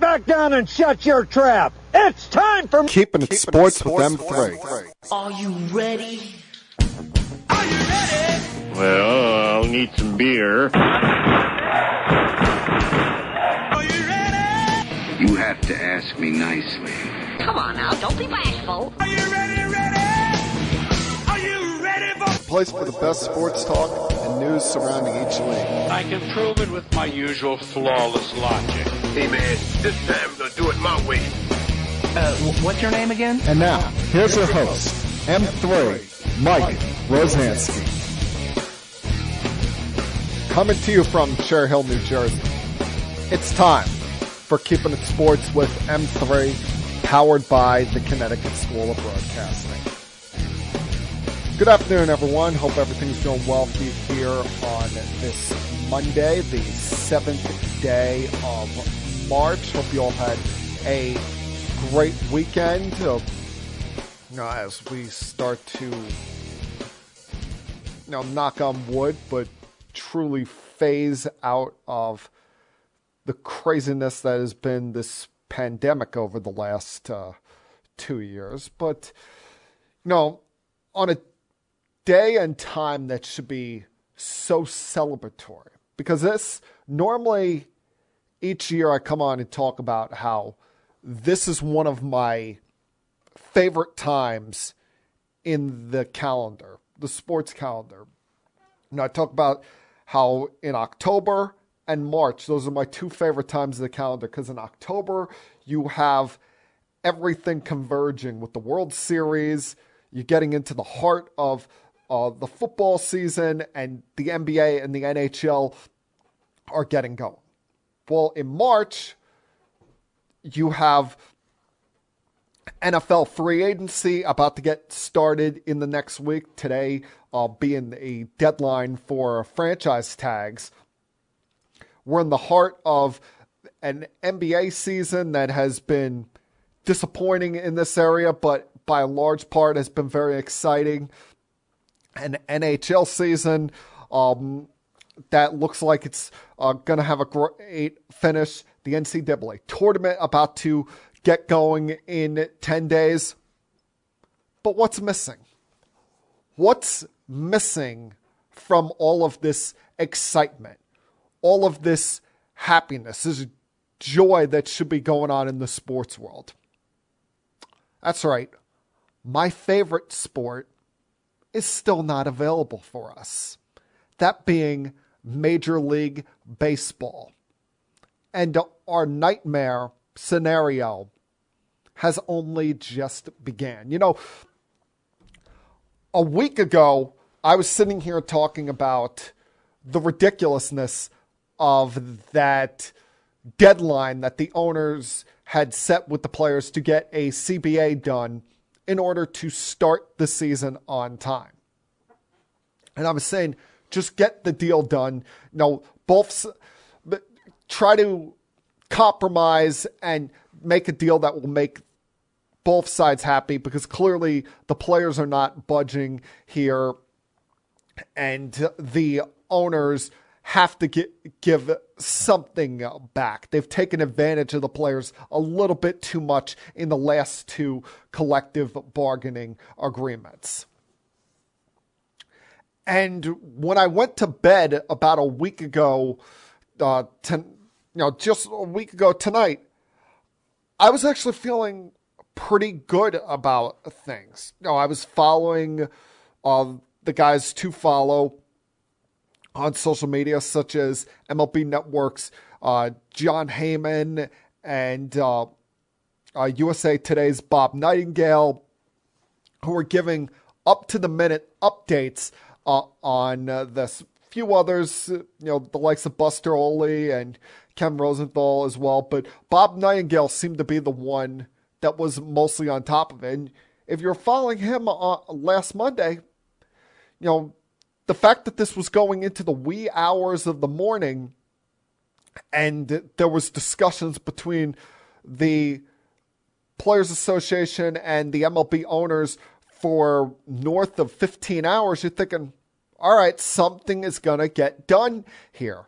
back down and shut your trap. It's time for Keeping It Sports with M3. Are you ready? Are you ready? Well, I'll need some beer. Are you ready? You have to ask me nicely. Come on now, don't be bashful. Are you ready? Are you ready for Place for the best sports talk and news surrounding each league. I can prove it with my usual flawless logic. Hey, man, this time we're going to do it my way. What's your name again? And now, here's your host, M3, Mike Rosansky. Coming to you from Cherry Hill, New Jersey. It's time for Keeping It Sports with M3, powered by the Connecticut School of Broadcasting. Good afternoon, everyone. Hope everything's going well for you here on this Monday, the 7th day of March. Hope you all had a great weekend. As we start to, knock on wood, but truly phase out of the craziness that has been this pandemic over the last 2 years. But, on a day and time that should be so celebratory, because this normally each year I come on and talk about how this is one of my favorite times in the calendar, the sports calendar. I talk about how in October and March, those are my two favorite times of the calendar, because in October you have everything converging with the World Series. You're getting into the heart of the football season, and the NBA and the NHL are getting going. Well, in March, you have NFL free agency about to get started in the next week. Today being a deadline for franchise tags. We're in the heart of an NBA season that has been disappointing in this area, but by a large part has been very exciting. An NHL season that looks like it's going to have a great finish. The NCAA tournament about to get going in 10 days. But what's missing? What's missing from all of this excitement, all of this happiness, this joy that should be going on in the sports world? That's right. My favorite sport is still not available for us. That being Major League Baseball. And our nightmare scenario has only just began. A week ago, I was sitting here talking about the ridiculousness of that deadline that the owners had set with the players to get a CBA done in order to start the season on time. And I was saying, just get the deal done. Both try to compromise and make a deal that will make both sides happy, because clearly the players are not budging here, and the owners have to give something back. They've taken advantage of the players a little bit too much in the last two collective bargaining agreements. And when I went to bed about a week ago, just a week ago tonight, I was actually feeling pretty good about things. I was following the guys to follow on social media, such as MLB Network's John Heyman and USA Today's Bob Nightingale, who are giving up-to-the-minute updates on this. Few others, the likes of Buster Olney and Ken Rosenthal as well. But Bob Nightingale seemed to be the one that was mostly on top of it. And if you're following him last Monday, the fact that this was going into the wee hours of the morning, and there was discussions between the Players Association and the MLB owners for north of 15 hours, you're thinking, all right, something is going to get done here.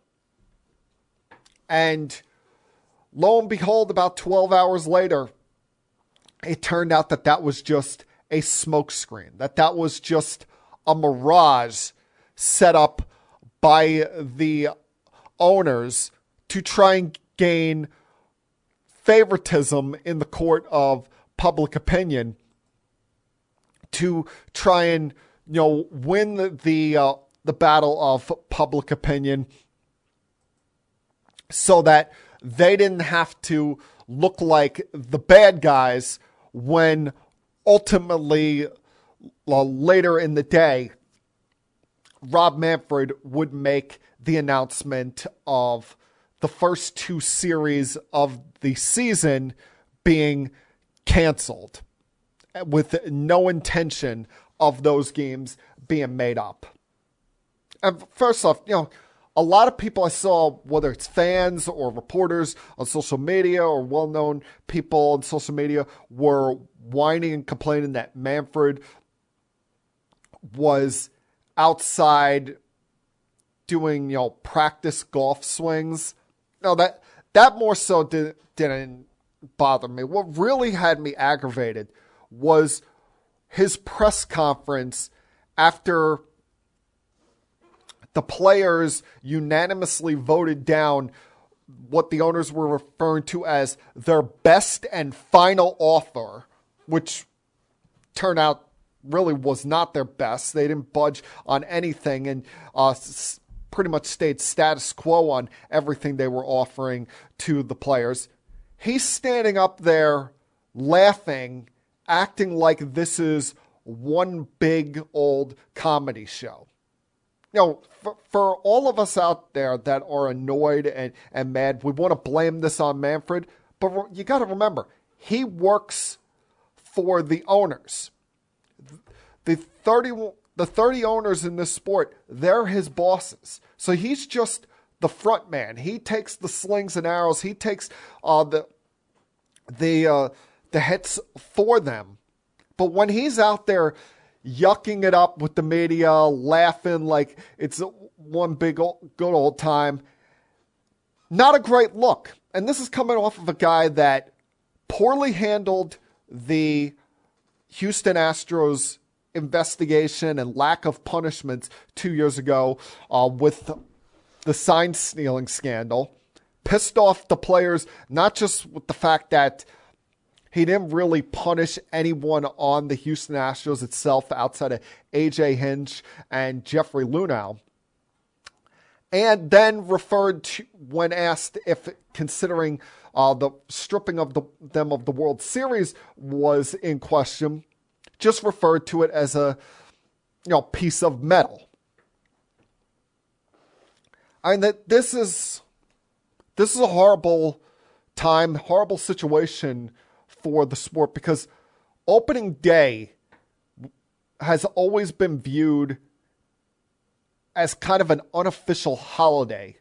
And lo and behold, about 12 hours later, it turned out that that was just a smokescreen, that was just a mirage set up by the owners to try and gain favoritism in the court of public opinion, to try and win the battle of public opinion, so that they didn't have to look like the bad guys when ultimately later in the day Rob Manfred would make the announcement of the first 2 series of the season being canceled, with no intention of those games being made up. And first off, a lot of people I saw, whether it's fans or reporters on social media or well-known people on social media, were whining and complaining that Manfred was outside doing, practice golf swings. No, that more so didn't bother me. What really had me aggravated was his press conference after the players unanimously voted down what the owners were referring to as their best and final offer, which turned out really was not their best. They didn't budge on anything and pretty much stayed status quo on everything they were offering to the players. He's standing up there laughing, acting like this is one big old comedy show. For all of us out there that are annoyed and mad, we want to blame this on Manfred, but you got to remember, he works for the owners. The 30 owners in this sport, they're his bosses. So he's just the front man. He takes the slings and arrows. He takes the hits for them. But when he's out there yucking it up with the media, laughing like it's one big good old time, not a great look. And this is coming off of a guy that poorly handled the Houston Astros investigation and lack of punishments 2 years ago with the sign stealing scandal. Pissed off the players, not just with the fact that he didn't really punish anyone on the Houston Astros itself outside of A.J. Hinch and Jeffrey Lunau, and then referred to, when asked if considering the stripping of them of the World Series was in question, just referred to it as a piece of metal. I mean, that this is a horrible time, horrible situation for the sport, because opening day has always been viewed as kind of an unofficial holiday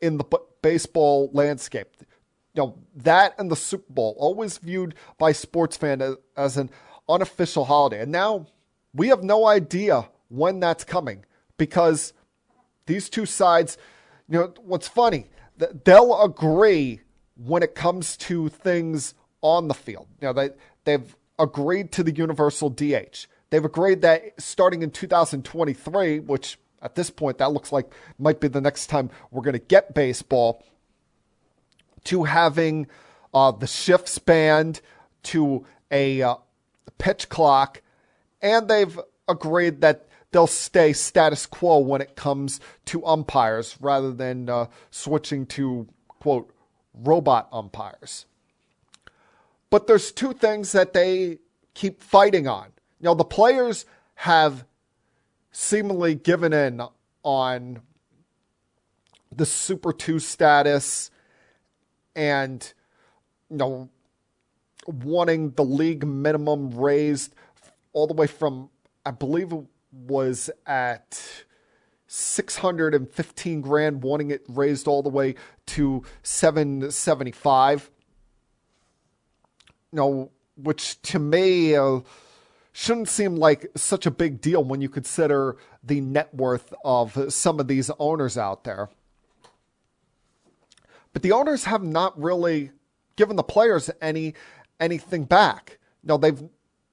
in the baseball landscape. That and the Super Bowl, always viewed by sports fans as an unofficial holiday. And now we have no idea when that's coming, because these two sides, what's funny, they'll agree when it comes to things on the field. They've agreed to the universal DH. They've agreed that starting in 2023, which at this point that looks like might be the next time we're going to get baseball, to having the shifts banned, to a pitch clock, and they've agreed that they'll stay status quo when it comes to umpires rather than switching to, quote, robot umpires. But there's two things that they keep fighting on. The players have seemingly given in on the Super 2 status and, wanting the league minimum raised all the way from, I believe it was at $615,000, wanting it raised all the way to $775,000. Which to me shouldn't seem like such a big deal when you consider the net worth of some of these owners out there. But the owners have not really given the players anything back. No, they've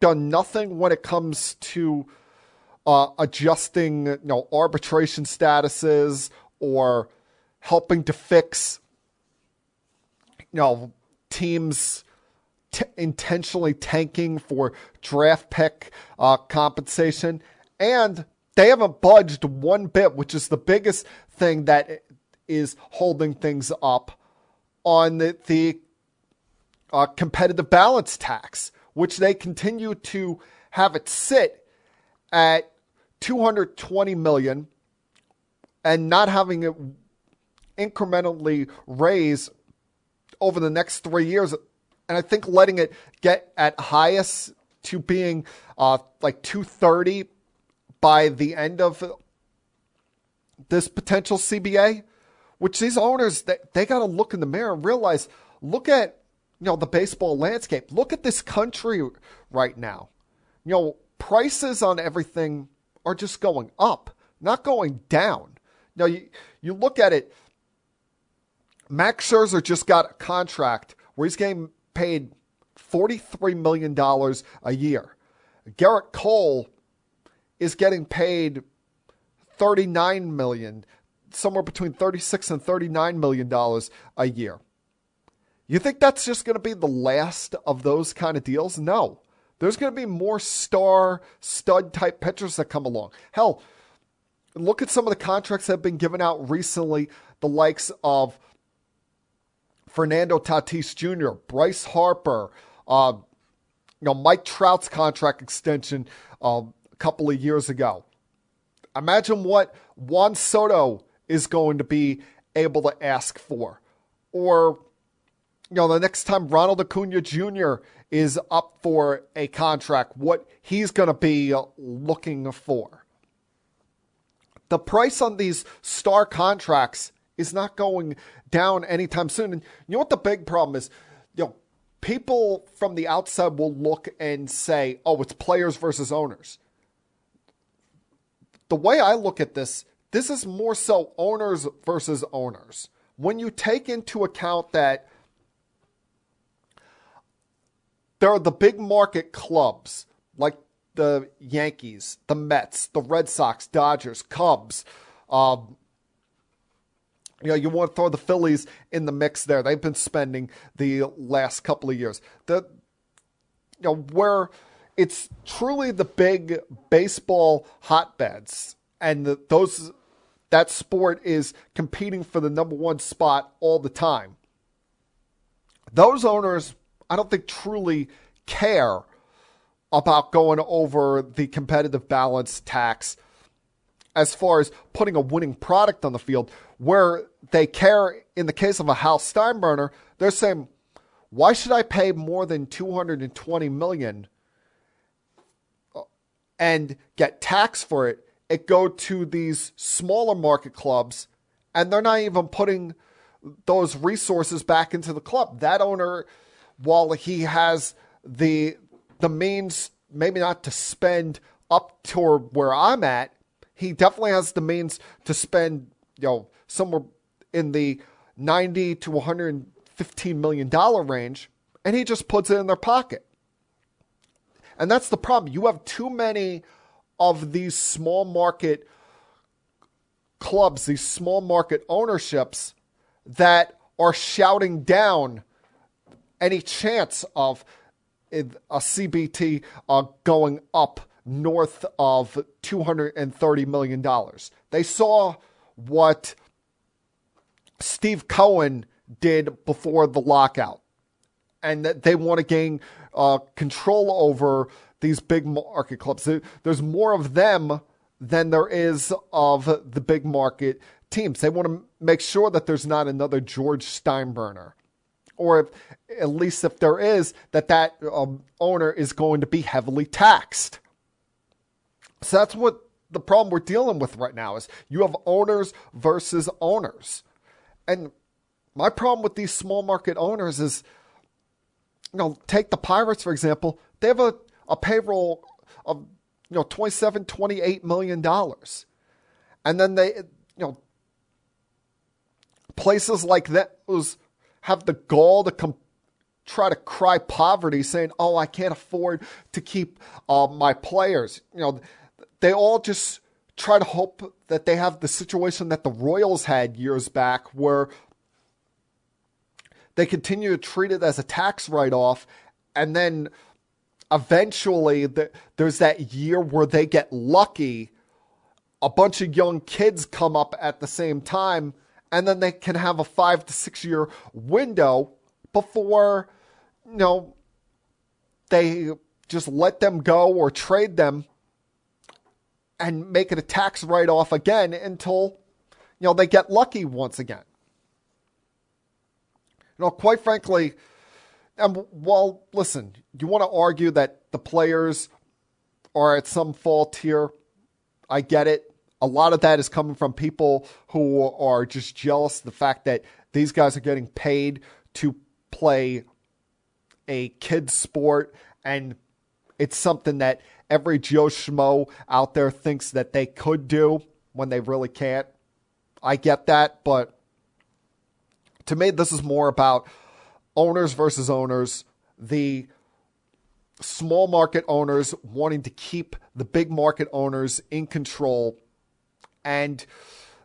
done nothing when it comes to adjusting, arbitration statuses or helping to fix, teams intentionally tanking for draft pick compensation. And they haven't budged one bit, which is the biggest thing that is holding things up on the competitive balance tax, which they continue to have it sit at $220 million and not having it incrementally raise over the next 3 years. And I think letting it get at highest to being like 230 by the end of this potential CBA, which these owners, they got to look in the mirror and realize, look at, the baseball landscape. Look at this country right now. Prices on everything are just going up, not going down. Now, you look at it, Max Scherzer just got a contract where he's getting paid $43 million a year. Garrett Cole is getting paid $39 million, somewhere between $36 and $39 million a year. You think that's just going to be the last of those kind of deals? No. There's going to be more stud type pitchers that come along. Hell, look at some of the contracts that have been given out recently, the likes of Fernando Tatis Jr., Bryce Harper, Mike Trout's contract extension a couple of years ago. Imagine what Juan Soto is going to be able to ask for. Or, the next time Ronald Acuna Jr. is up for a contract, what he's going to be looking for. The price on these star contracts is not going down anytime soon. And you know what the big problem is? People from the outside will look and say, oh, it's players versus owners. The way I look at this is more so owners versus owners. When you take into account that there are the big market clubs like the Yankees, the Mets, the Red Sox, Dodgers, Cubs. You want to throw the Phillies in the mix there. They've been spending the last couple of years. Where it's truly the big baseball hotbeds, and that sport is competing for the number one spot all the time. Those owners, I don't think, truly care about going over the competitive balance tax as far as putting a winning product on the field. Where they care, in the case of a Hal Steinbrenner, they're saying, why should I pay more than $220 million and get taxed for it? It go to these smaller market clubs, and they're not even putting those resources back into the club. That owner, while he has the means, maybe not to spend up toward where I'm at, he definitely has the means to spend, somewhere in the $90 to $115 million range, and he just puts it in their pocket. And that's the problem. You have too many of these small market clubs, these small market ownerships that are shouting down any chance of a CBT going up north of $230 million. They saw what Steve Cohen did before the lockout, and that they want to gain control over these big market clubs. There's more of them than there is of the big market teams. They want to make sure that there's not another George Steinbrenner, or at least if there is, that owner is going to be heavily taxed. So that's what the problem we're dealing with right now is. You have owners versus owners. And my problem with these small market owners is, take the Pirates, for example. They have a payroll of, $27, $28 million. And then they, places like that have the gall to try to cry poverty, saying, "Oh, I can't afford to keep my players." They all just try to hope that they have the situation that the Royals had years back, where they continue to treat it as a tax write-off, and then eventually there's that year where they get lucky. A bunch of young kids come up at the same time, and then they can have a 5 to 6 year window before, they just let them go or trade them and make it a tax write-off again until, they get lucky once again. Quite frankly, listen, you want to argue that the players are at some fault here. I get it. A lot of that is coming from people who are just jealous of the fact that these guys are getting paid to play a kid's sport, and it's something that every Joe Schmo out there thinks that they could do when they really can't. I get that, but to me, this is more about owners versus owners. The small market owners wanting to keep the big market owners in control, and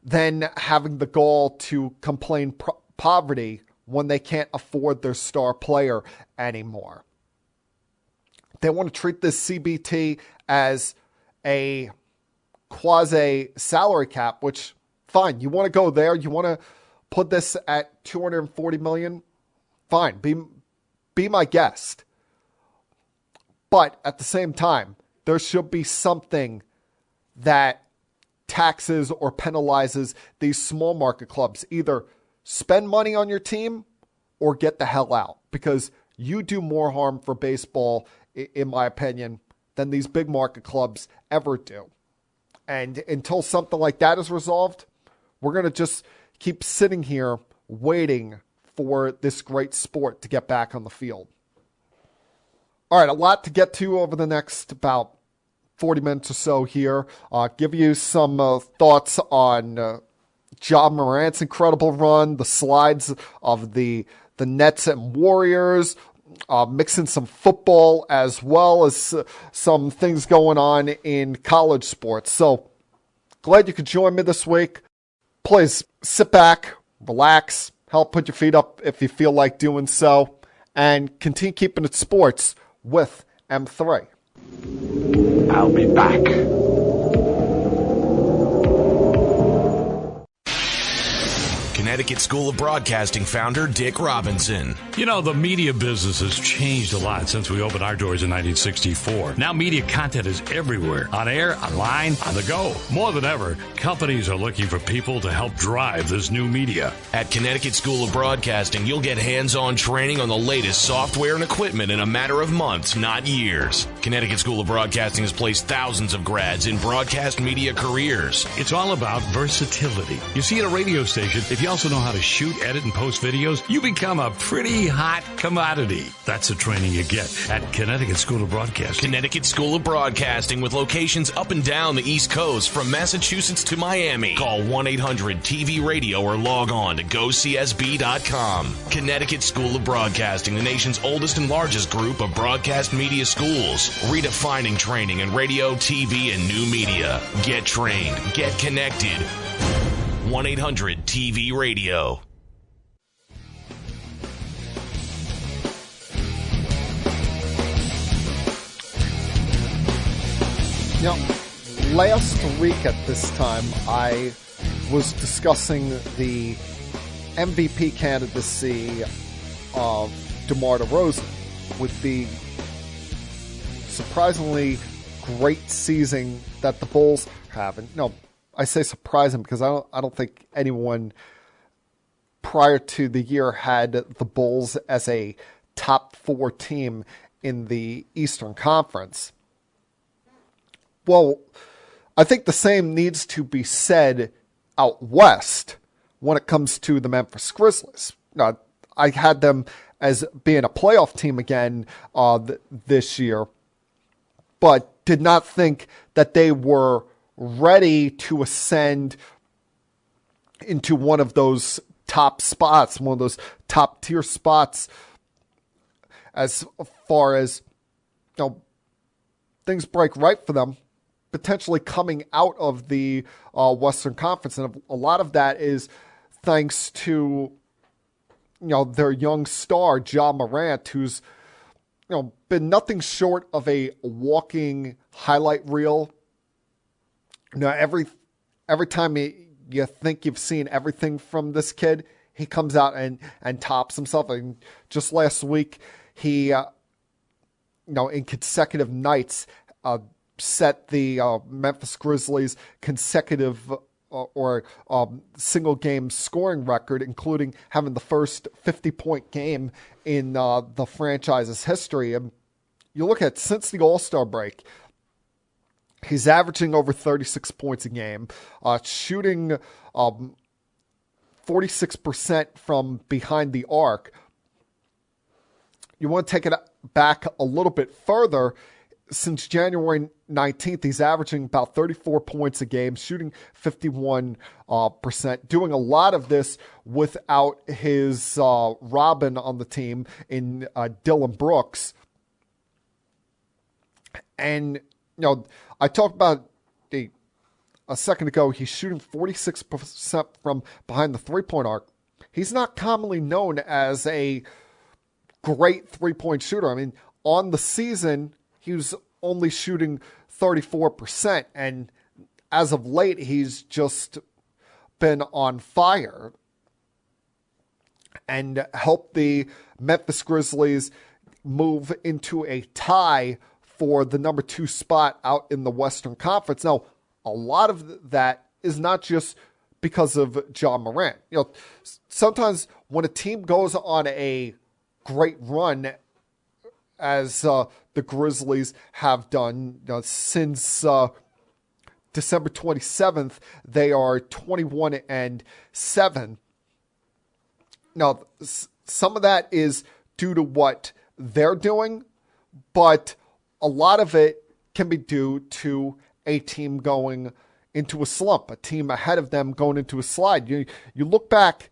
then having the gall to complain poverty when they can't afford their star player anymore. They want to treat this CBT as a quasi-salary cap, which, fine, you want to go there, you want to put this at $240 million, fine, be my guest. But at the same time, there should be something that taxes or penalizes these small market clubs. Either spend money on your team or get the hell out, because you do more harm for baseball, in my opinion, than these big market clubs ever do. And until something like that is resolved, we're going to just keep sitting here waiting for this great sport to get back on the field. All right, a lot to get to over the next about 40 minutes or so here. Give you some thoughts on Ja Morant's incredible run, the slides of the Nets and Warriors, mixing some football as well as some things going on in college sports. So glad you could join me this week. Please sit back, relax, help put your feet up if you feel like doing so, and continue keeping it sports with M3. I'll be back. Connecticut School of Broadcasting founder Dick Robinson. You know, the media business has changed a lot since we opened our doors in 1964. Now media content is everywhere. On air, online, on the go. More than ever, companies are looking for people to help drive this new media. At Connecticut School of Broadcasting, you'll get hands-on training on the latest software and equipment in a matter of months, not years. Connecticut School of Broadcasting has placed thousands of grads in broadcast media careers. It's all about versatility. You see, at a radio station, if you also know how to shoot, edit, and post videos, you become a pretty hot commodity. That's the training you get at Connecticut School of Broadcasting. Connecticut School of Broadcasting, with locations up and down the East Coast, from Massachusetts to Miami. Call 1-800-TV-RADIO or log on to GoCSB.com. Connecticut School of Broadcasting, the nation's oldest and largest group of broadcast media schools, redefining training in radio, TV, and new media. Get trained. Get connected. 1-800-TV-RADIO. Last week at this time, I was discussing the MVP candidacy of DeMar DeRozan with the surprisingly great season that the Bulls haven't. No, I say surprising because I don't think anyone prior to the year had the Bulls as a top 4 team in the Eastern Conference. Well, I think the same needs to be said out west when it comes to the Memphis Grizzlies. Now, I had them as being a playoff team again this year, but did not think that they were ready to ascend into one of those top spots, one of those top tier spots as far as, things break right for them, potentially coming out of the Western Conference. And a lot of that is thanks to, their young star, Ja Morant, who's, been nothing short of a walking highlight reel. Every time you think you've seen everything from this kid, he comes out and tops himself. And just last week, he, in consecutive nights, set the Memphis Grizzlies consecutive or single game scoring record, including having the first 50-point game in the franchise's history. And you look at since the All-Star break, he's averaging over 36 points a game, shooting 46% from behind the arc. You want to take it back a little bit further. Since January 19th, he's averaging about 34 points a game, shooting 51%, doing a lot of this without his Robin on the team in Dylan Brooks. And, I talked about a second ago, he's shooting 46% from behind the three-point arc. He's not commonly known as a great three-point shooter. I mean, on the season, he was only shooting 34%, and as of late, he's just been on fire and helped the Memphis Grizzlies move into a tie for the number 2 spot out in the Western Conference. Now, a lot of that is not just because of Ja Morant. Sometimes when a team goes on a great run, as the Grizzlies have done since December 27th, they are 21-7. Now, some of that is due to what they're doing, but a lot of it can be due to a team going into a slump, a team ahead of them going into a slide. You look back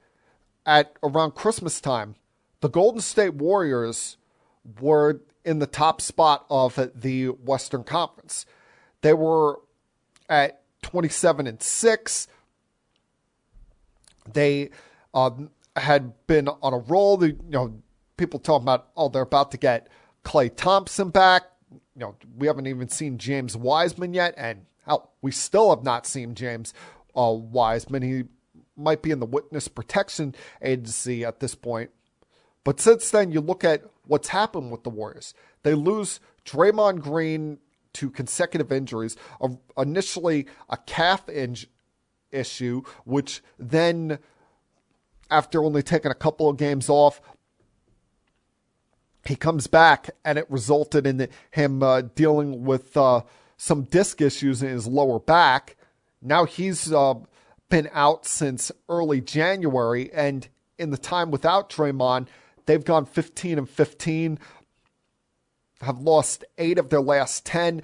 at around Christmas time, the Golden State Warriors were in the top spot of the Western Conference. They were at 27-6. They had been on a roll. People talking about, they're about to get Klay Thompson back. We haven't even seen James Wiseman yet, and we still have not seen James Wiseman. He might be in the witness protection agency at this point. But since then, you look at what's happened with the Warriors. They lose Draymond Green to consecutive injuries, initially a calf issue, which then, after only taking a couple of games off, he comes back, and it resulted in him dealing with some disc issues in his lower back. Now he's been out since early January, and in the time without Draymond, they've gone 15-15, have lost 8 of their last 10.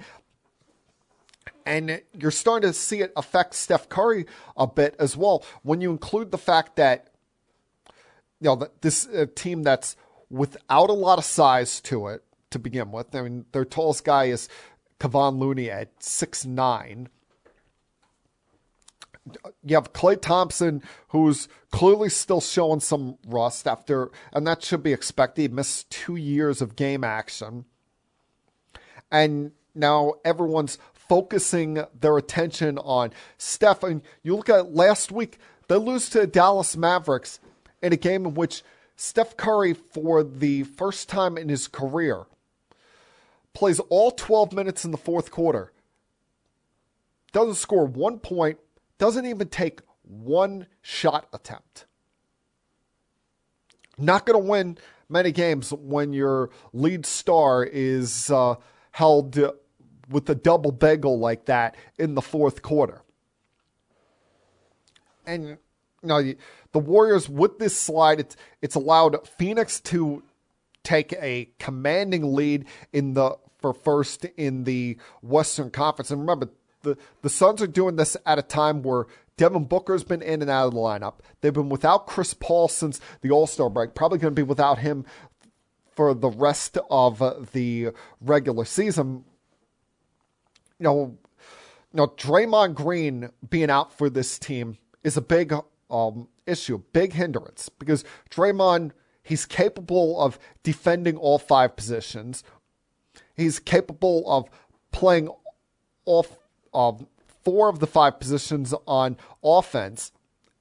And you're starting to see it affect Steph Curry a bit as well. When you include the fact that, this team that's without a lot of size to it to begin with. I mean, their tallest guy is Kevon Looney at 6'9". You have Klay Thompson, who's clearly still showing some rust and that should be expected. He missed 2 years of game action. And now everyone's focusing their attention on Steph. And you look at last week, they lose to Dallas Mavericks in a game in which Steph Curry, for the first time in his career, plays all 12 minutes in the fourth quarter. Doesn't score 1 point. Doesn't even take one shot attempt. Not going to win many games when your lead star is held with a double bagel like that in the fourth quarter. And the Warriors, with this slide, it's allowed Phoenix to take a commanding lead for first in the Western Conference. And remember, the Suns are doing this at a time where Devin Booker's been in and out of the lineup. They've been without Chris Paul since the All-Star break. Probably going to be without him for the rest of the regular season. Draymond Green being out for this team is a big issue, big hindrance, because Draymond, he's capable of defending all 5 positions. He's capable of playing off 4 of the 5 positions on offense.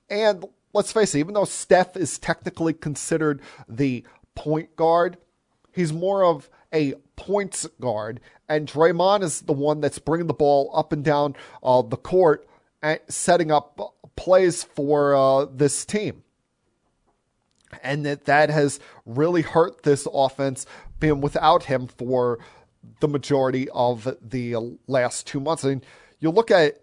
And let's face it, even though Steph is technically considered the point guard, he's more of a points guard. And Draymond is the one that's bringing the ball up and down the court and setting up plays for this team. And that has really hurt this offense being without him for the majority of the last 2 months. I mean, you look at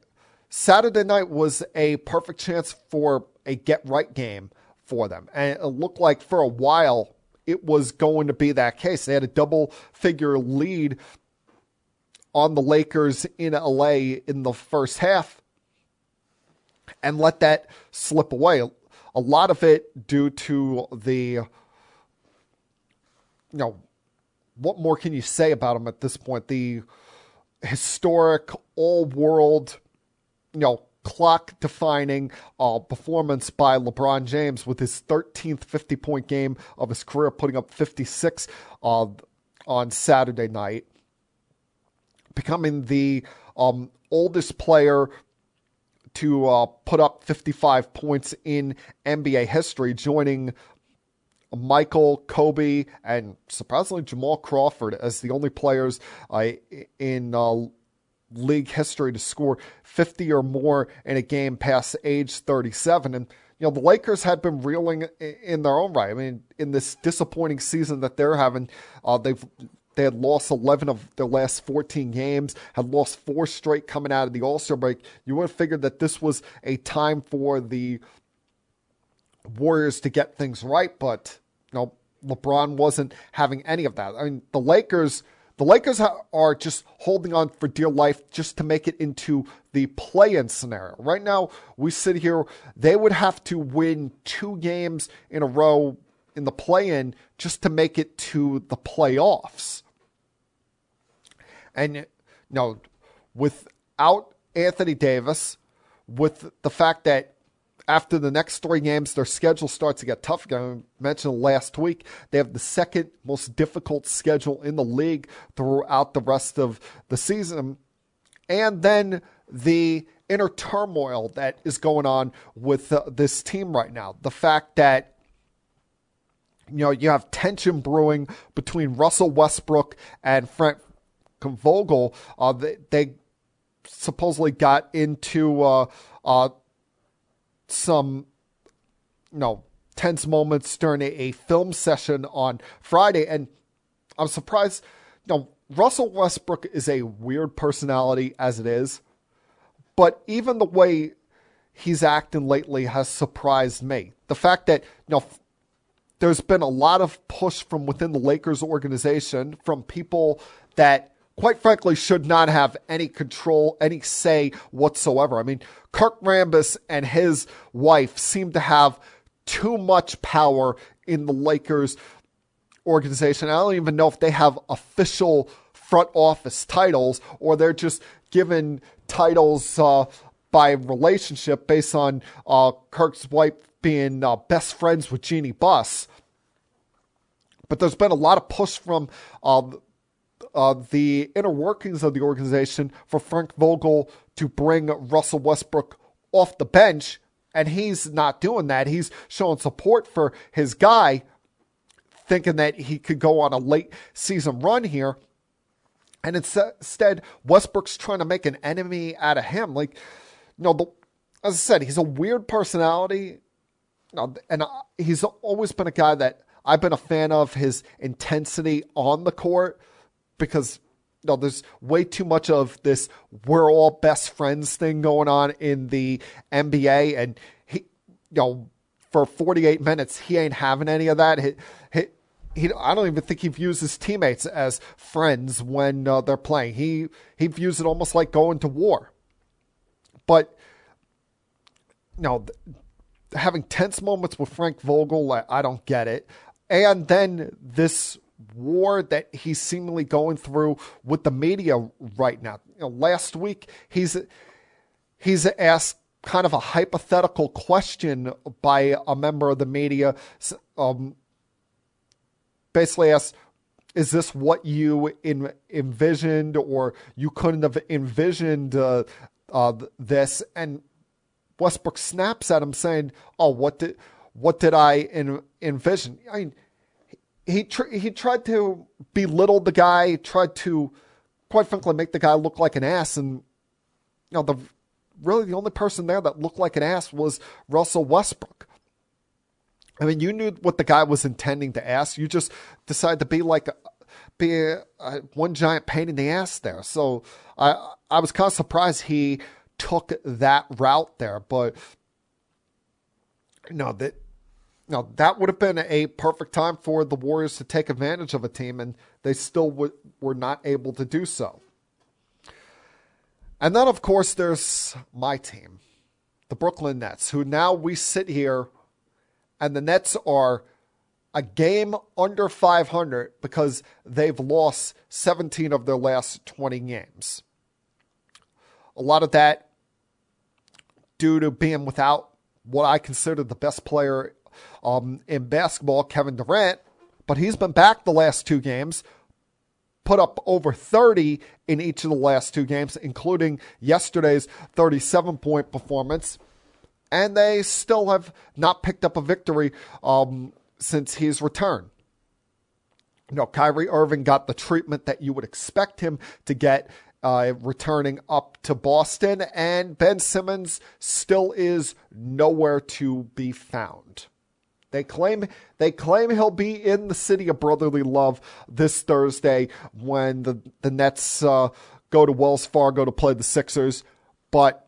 Saturday night was a perfect chance for a get-right game for them. And it looked like for a while it was going to be that case. They had a double-figure lead on the Lakers in LA in the first half and let that slip away. A lot of it due to the, what more can you say about them at this point? The historic, all-world, clock-defining performance by LeBron James with his 13th 50-point game of his career, putting up 56 on Saturday night, becoming the oldest player to put up 55 points in NBA history, joining Michael, Kobe, and surprisingly Jamal Crawford as the only players in league history to score 50 or more in a game past age 37. And, the Lakers had been reeling in their own right. I mean, in this disappointing season that they're having, they had lost 11 of their last 14 games, had lost 4 straight coming out of the All-Star break. You would have figured that this was a time for the Warriors to get things right, but LeBron wasn't having any of that. I mean, the Lakers are just holding on for dear life just to make it into the play-in scenario. Right now, we sit here, they would have to win 2 games in a row in the play-in just to make it to the playoffs. And, without Anthony Davis, with the fact that after the next 3 games, their schedule starts to get tough. I mentioned last week, they have the second most difficult schedule in the league throughout the rest of the season. And then the inner turmoil that is going on with this team right now. The fact that, you have tension brewing between Russell Westbrook and Frank Vogel. They supposedly got into some, tense moments during a film session on Friday. And I'm surprised, Russell Westbrook is a weird personality as it is, but even the way he's acting lately has surprised me. The fact that, there's been a lot of push from within the Lakers organization from people that, quite frankly, should not have any control, any say whatsoever. I mean, Kirk Rambis and his wife seem to have too much power in the Lakers organization. I don't even know if they have official front office titles or they're just given titles by relationship based on Kirk's wife being best friends with Jeannie Buss. But there's been a lot of push from the inner workings of the organization for Frank Vogel to bring Russell Westbrook off the bench, and he's not doing that. He's showing support for his guy, thinking that he could go on a late season run here. And instead, Westbrook's trying to make an enemy out of him. As I said, he's a weird personality, and he's always been a guy that I've been a fan of his intensity on the court, because there's way too much of this we're all best friends thing going on in the NBA, and he, for 48 minutes he ain't having any of that. I don't even think he views his teammates as friends when they're playing. He views it almost like going to war. But having tense moments with Frank Vogel, I don't get it. And then this war that he's seemingly going through with the media right now. Last week, he's asked kind of a hypothetical question by a member of the media, basically asked, is this what you envisioned, or you couldn't have envisioned this? And Westbrook snaps at him saying, oh, what did I envision? I mean, he tried to belittle the guy, tried to, quite frankly, make the guy look like an ass. And the only person there that looked like an ass was Russell Westbrook. I mean, you knew what the guy was intending to ask. You just decided to be one giant pain in the ass there. So I was kind of surprised he took that route there. But that would have been a perfect time for the Warriors to take advantage of a team, and they still were not able to do so. And then, of course, there's my team, the Brooklyn Nets, who now we sit here, and the Nets are a game under 500 because they've lost 17 of their last 20 games. A lot of that due to being without what I consider the best player in basketball, Kevin Durant, but he's been back the last two games, put up over 30 in each of the last two games, including yesterday's 37-point performance, and they still have not picked up a victory since he's returned. Kyrie Irving got the treatment that you would expect him to get returning up to Boston, and Ben Simmons still is nowhere to be found. They claim he'll be in the city of brotherly love this Thursday when the Nets go to Wells Fargo to play the Sixers. But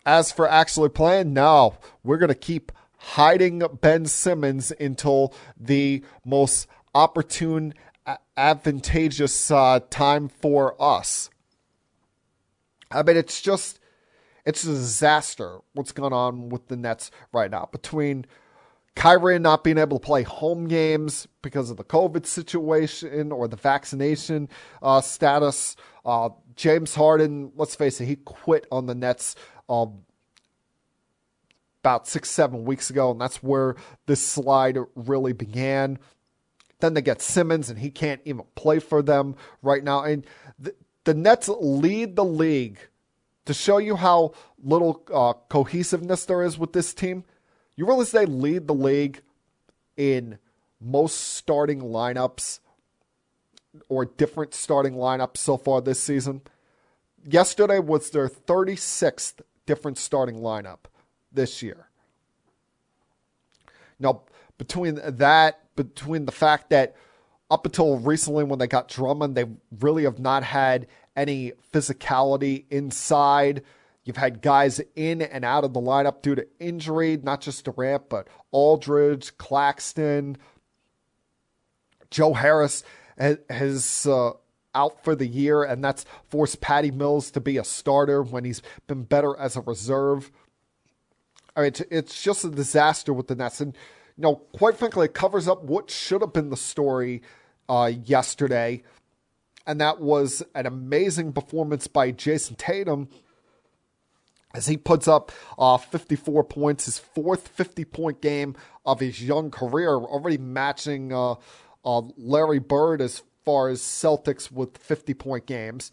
as for actually playing, no, we're going to keep hiding Ben Simmons until the most opportune, advantageous time for us. I mean, it's a disaster what's going on with the Nets right now. Between Kyrie not being able to play home games because of the COVID situation or the vaccination status. James Harden, let's face it, he quit on the Nets about 6-7 weeks ago, and that's where this slide really began. Then they get Simmons, and he can't even play for them right now. And the Nets lead the league. To show you how little cohesiveness there is with this team, you realize they lead the league in most starting lineups or different starting lineups so far this season. Yesterday was their 36th different starting lineup this year. Now, between the fact that up until recently when they got Drummond, they really have not had any physicality inside. You've had guys in and out of the lineup due to injury, not just Durant, but Aldridge, Claxton. Joe Harris has out for the year, and that's forced Patty Mills to be a starter when he's been better as a reserve. I mean, it's just a disaster with the Nets. And, quite frankly, it covers up what should have been the story yesterday, and that was an amazing performance by Jason Tatum, as he puts up 54 points, his fourth 50-point game of his young career, already matching Larry Bird as far as Celtics with 50-point games.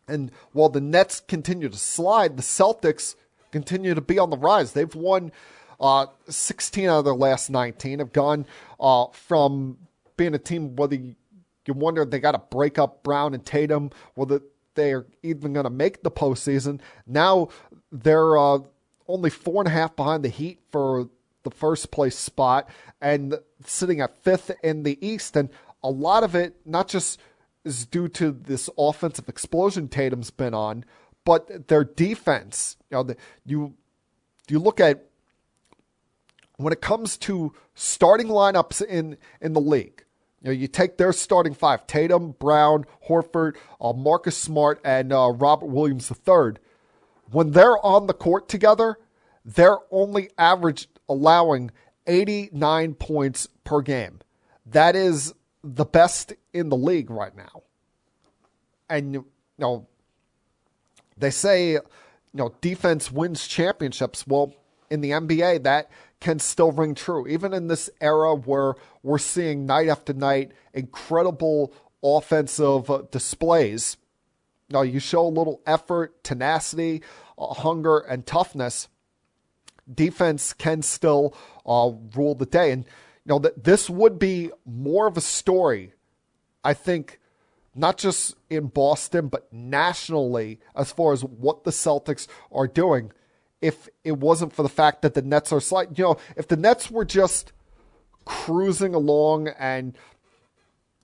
And while the Nets continue to slide, the Celtics continue to be on the rise. They've won 16 out of their last 19, have gone from being a team, whether you wonder they got to break up Brown and Tatum, whether they're even going to make the postseason. Now they're only 4.5 behind the Heat for the first place spot and sitting at 5th in the East. And a lot of it not just is due to this offensive explosion Tatum's been on, but their defense. You look at when it comes to starting lineups in the league. You take their starting five, Tatum, Brown, Horford, Marcus Smart, and Robert Williams III. when they're on the court together, they're only allowing 89 points per game. That is the best in the league right now. And, they say, defense wins championships. Well, in the NBA, that can still ring true. Even in this era where we're seeing night after night incredible offensive displays, you show a little effort, tenacity, hunger, and toughness, defense can still rule the day. And, this would be more of a story, I think, not just in Boston, but nationally, as far as what the Celtics are doing, if it wasn't for the fact that the Nets are if the Nets were just cruising along and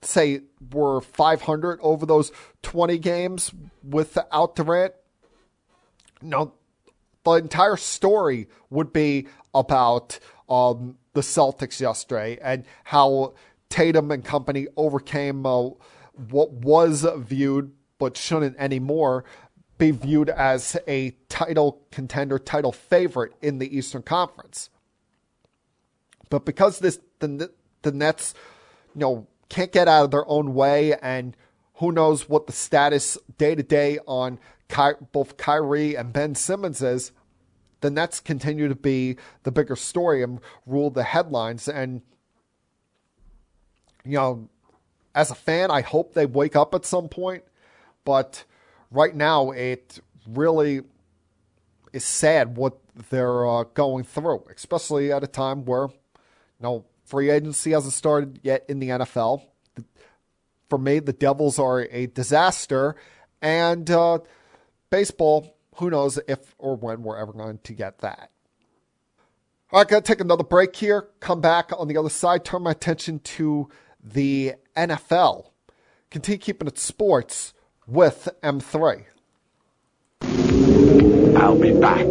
say were 500 over those 20 games without Durant, the entire story would be about the Celtics yesterday and how Tatum and company overcame what was viewed, but shouldn't anymore, be viewed as a title contender, title favorite in the Eastern Conference. But because the Nets, can't get out of their own way, and who knows what the status day-to-day on both Kyrie and Ben Simmons is, the Nets continue to be the bigger story and rule the headlines. And, as a fan, I hope they wake up at some point. But right now, it really is sad what they're going through, especially at a time where, free agency hasn't started yet in the NFL. For me, the Devils are a disaster. And baseball, who knows if or when we're ever going to get that. All right, got to take another break here. Come back on the other side. Turn my attention to the NFL. Continue keeping it sports with M3. I'll be back.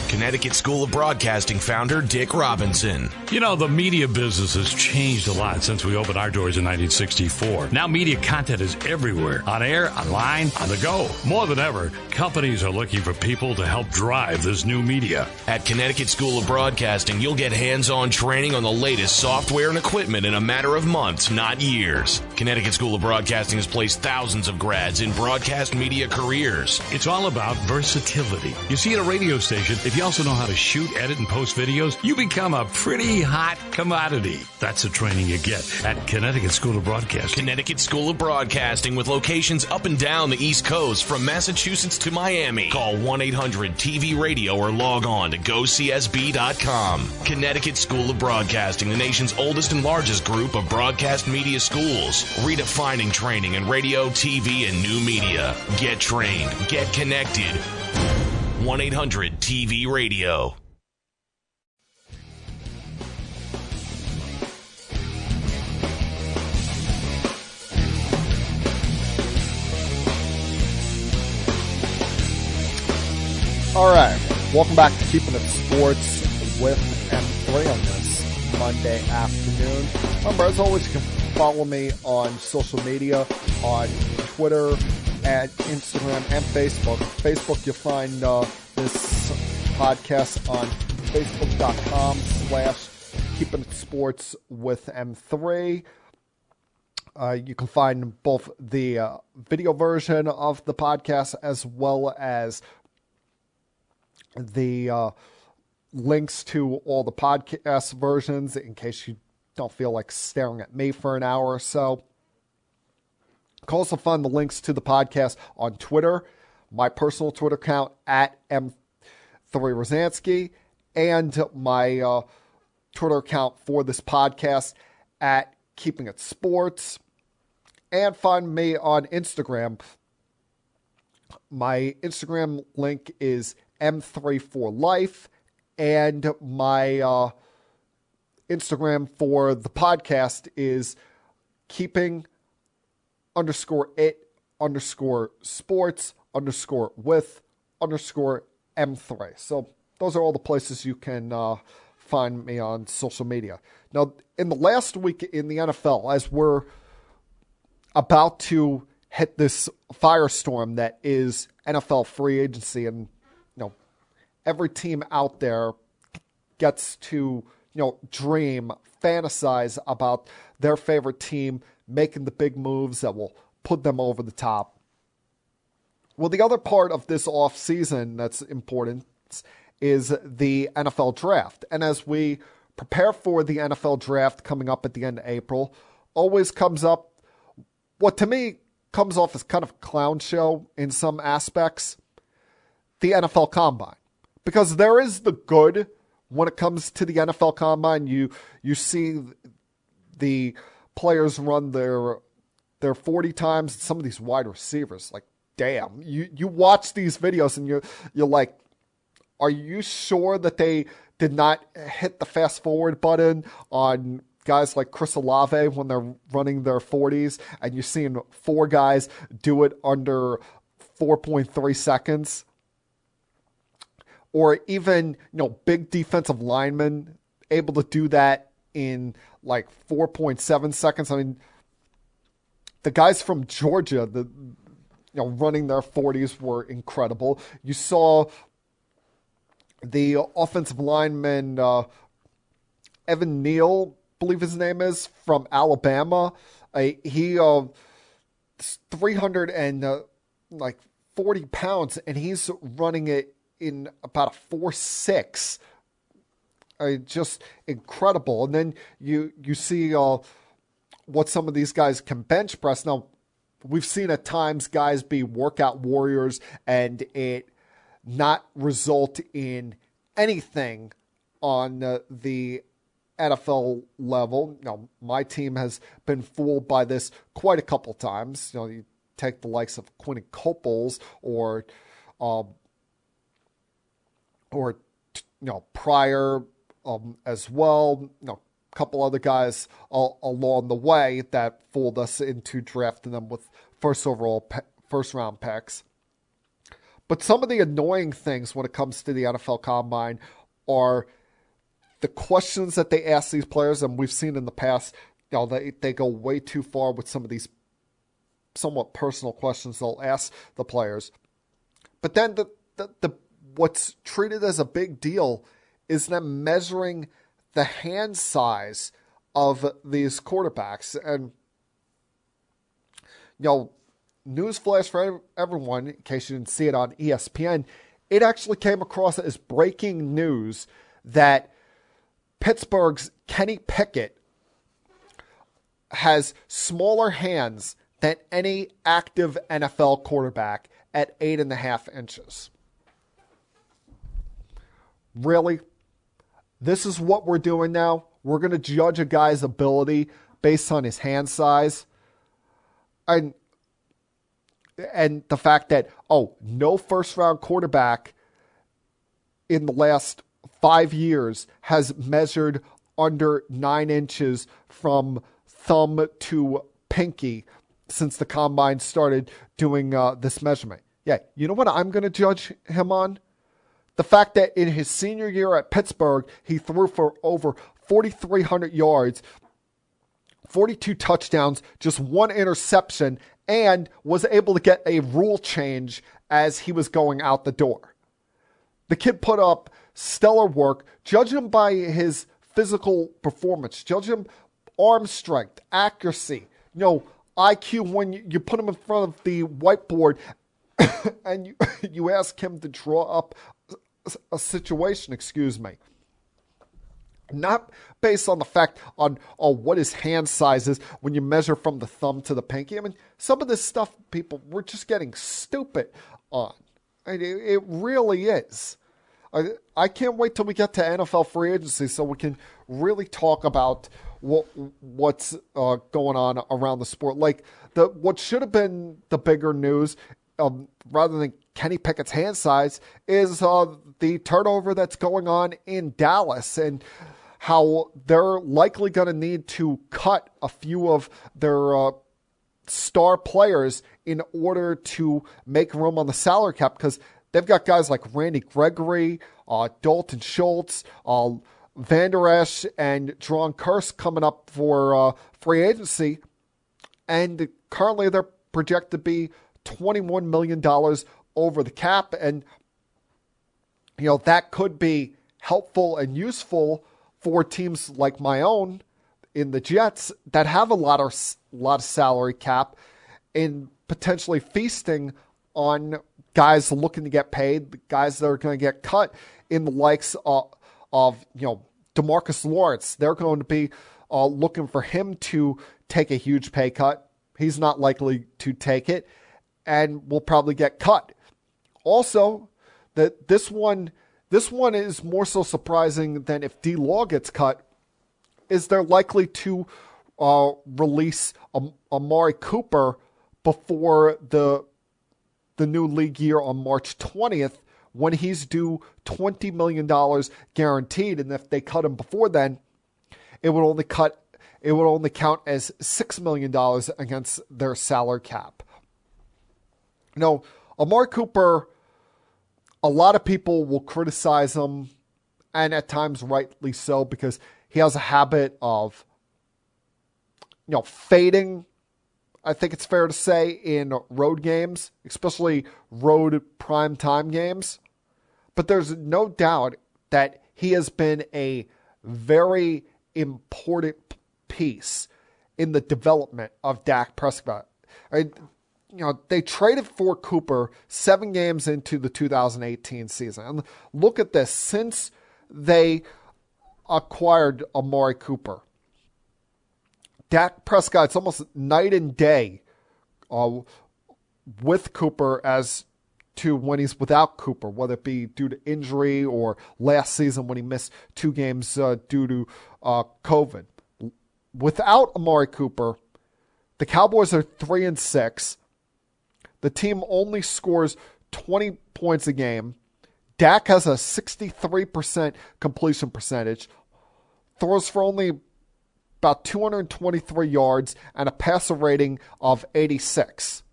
Connecticut School of Broadcasting founder Dick Robinson. The media business has changed a lot since we opened our doors in 1964. Now media content is everywhere. On air, online, on the go. More than ever, companies are looking for people to help drive this new media. At Connecticut School of Broadcasting, you'll get hands-on training on the latest software and equipment in a matter of months, not years. Connecticut School of Broadcasting has placed thousands of grads in broadcast media careers. It's all about versatility. You see, at a radio station, if you also know how to shoot, edit, and post videos, you become a pretty hot commodity. That's the training you get at Connecticut School of Broadcasting. Connecticut School of Broadcasting with locations up and down the East Coast from Massachusetts to Miami. Call 1-800-TV-RADIO or log on to GoCSB.com. Connecticut School of Broadcasting, the nation's oldest and largest group of broadcast media schools. Redefining training in radio, TV, and new media. Get trained. Get connected. 1-800-TV-RADIO. All right, welcome back to Keeping It Sports with M3 on this Monday afternoon. Remember, as always, you can follow me on social media, on Twitter, at Instagram and Facebook. Facebook, you'll find this podcast on facebook.com/Keeping It Sports with M3. You can find both the video version of the podcast as well as the links to all the podcast versions in case you don't feel like staring at me for an hour or so. You can also find the links to the podcast on Twitter, my personal Twitter account at M3Rosansky, and my Twitter account for this podcast at Keeping It Sports. And find me on Instagram. My Instagram link is M34Life, and my Instagram for the podcast is keeping_it_sports_with_M3. So those are all the places you can find me on social media. Now, in the last week in the NFL, as we're about to hit this firestorm that is NFL free agency, and every team out there gets to dream, fantasize about their favorite team making the big moves that will put them over the top. Well, the other part of this offseason that's important is the NFL draft. And as we prepare for the NFL draft coming up at the end of April, always comes up what to me comes off as kind of a clown show in some aspects, the NFL Combine. Because there is the good when it comes to the NFL Combine. You see the players run their 40 times. Some of these wide receivers, like, damn. You watch these videos and you're like, are you sure that they did not hit the fast forward button on guys like Chris Olave when they're running their 40s, and you're seeing 4 guys do it under 4.3 seconds? Or even, big defensive linemen able to do that in like 4.7 seconds. I mean, the guys from Georgia, running their 40s were incredible. You saw the offensive lineman, Evan Neal, I believe his name is, from Alabama. He 340 pounds, and he's running it in about a 4.6. Just incredible. And then you see what some of these guys can bench press. Now, we've seen at times guys be workout warriors and it not result in anything on the NFL level. Now, my team has been fooled by this quite a couple times. You take the likes of Quentin Coples or Pryor as well. A couple other guys along the way that fooled us into drafting them with first round picks. But some of the annoying things when it comes to the NFL Combine are the questions that they ask these players, and we've seen in the past, they go way too far with some of these somewhat personal questions they'll ask the players. But then the what's treated as a big deal is them measuring the hand size of these quarterbacks. And, newsflash for everyone, in case you didn't see it on ESPN, it actually came across as breaking news that Pittsburgh's Kenny Pickett has smaller hands than any active NFL quarterback at 8.5 inches. Really? This is what we're doing now? We're going to judge a guy's ability based on his hand size? And the fact that, no first-round quarterback in the last 5 years has measured under 9 inches from thumb to pinky since the Combine started doing this measurement. Yeah, you know what I'm going to judge him on? The fact that in his senior year at Pittsburgh, he threw for over 4,300 yards, 42 touchdowns, just 1 interception, and was able to get a rule change as he was going out the door. The kid put up stellar work. Judge him by his physical performance. Judge him arm strength, accuracy, IQ when you put him in front of the whiteboard and you ask him to draw up a situation, not based on the fact on what his hand size is when you measure from the thumb to the pinky. I mean, some of this stuff, people, we're just getting stupid on. It really is. I can't wait till we get to NFL free agency so we can really talk about what's going on around the sport. Like what should have been the bigger news, rather than Kenny Pickett's hand size, is the turnover that's going on in Dallas and how they're likely going to need to cut a few of their star players in order to make room on the salary cap, because they've got guys like Randy Gregory, Dalton Schultz, Van Der Esch, and Dron Kurse coming up for free agency. And currently they're projected to be $21 million over the cap. And, that could be helpful and useful for teams like my own in the Jets that have a lot of salary cap and potentially feasting on guys looking to get paid, guys that are going to get cut in the likes of DeMarcus Lawrence. They're going to be looking for him to take a huge pay cut. He's not likely to take it and will probably get cut. Also, that this one is more so surprising than if D-Law gets cut, is they're likely to release Amari Cooper before the new league year on March 20th, when he's due $20 million guaranteed. And if they cut him before then, it would only count as $6 million against their salary cap. Amari Cooper, a lot of people will criticize him, and at times rightly so, because he has a habit of, fading, I think it's fair to say, in road games, especially road primetime games. But there's no doubt that he has been a very important piece in the development of Dak Prescott. They traded for Cooper 7 games into the 2018 season. And look at this. Since they acquired Amari Cooper, Dak Prescott, it's almost night and day with Cooper as to when he's without Cooper, whether it be due to injury or last season when he missed 2 games due to COVID. Without Amari Cooper, the Cowboys are 3-6. The team only scores 20 points a game. Dak has a 63% completion percentage, throws for only about 223 yards, and a passer rating of 86.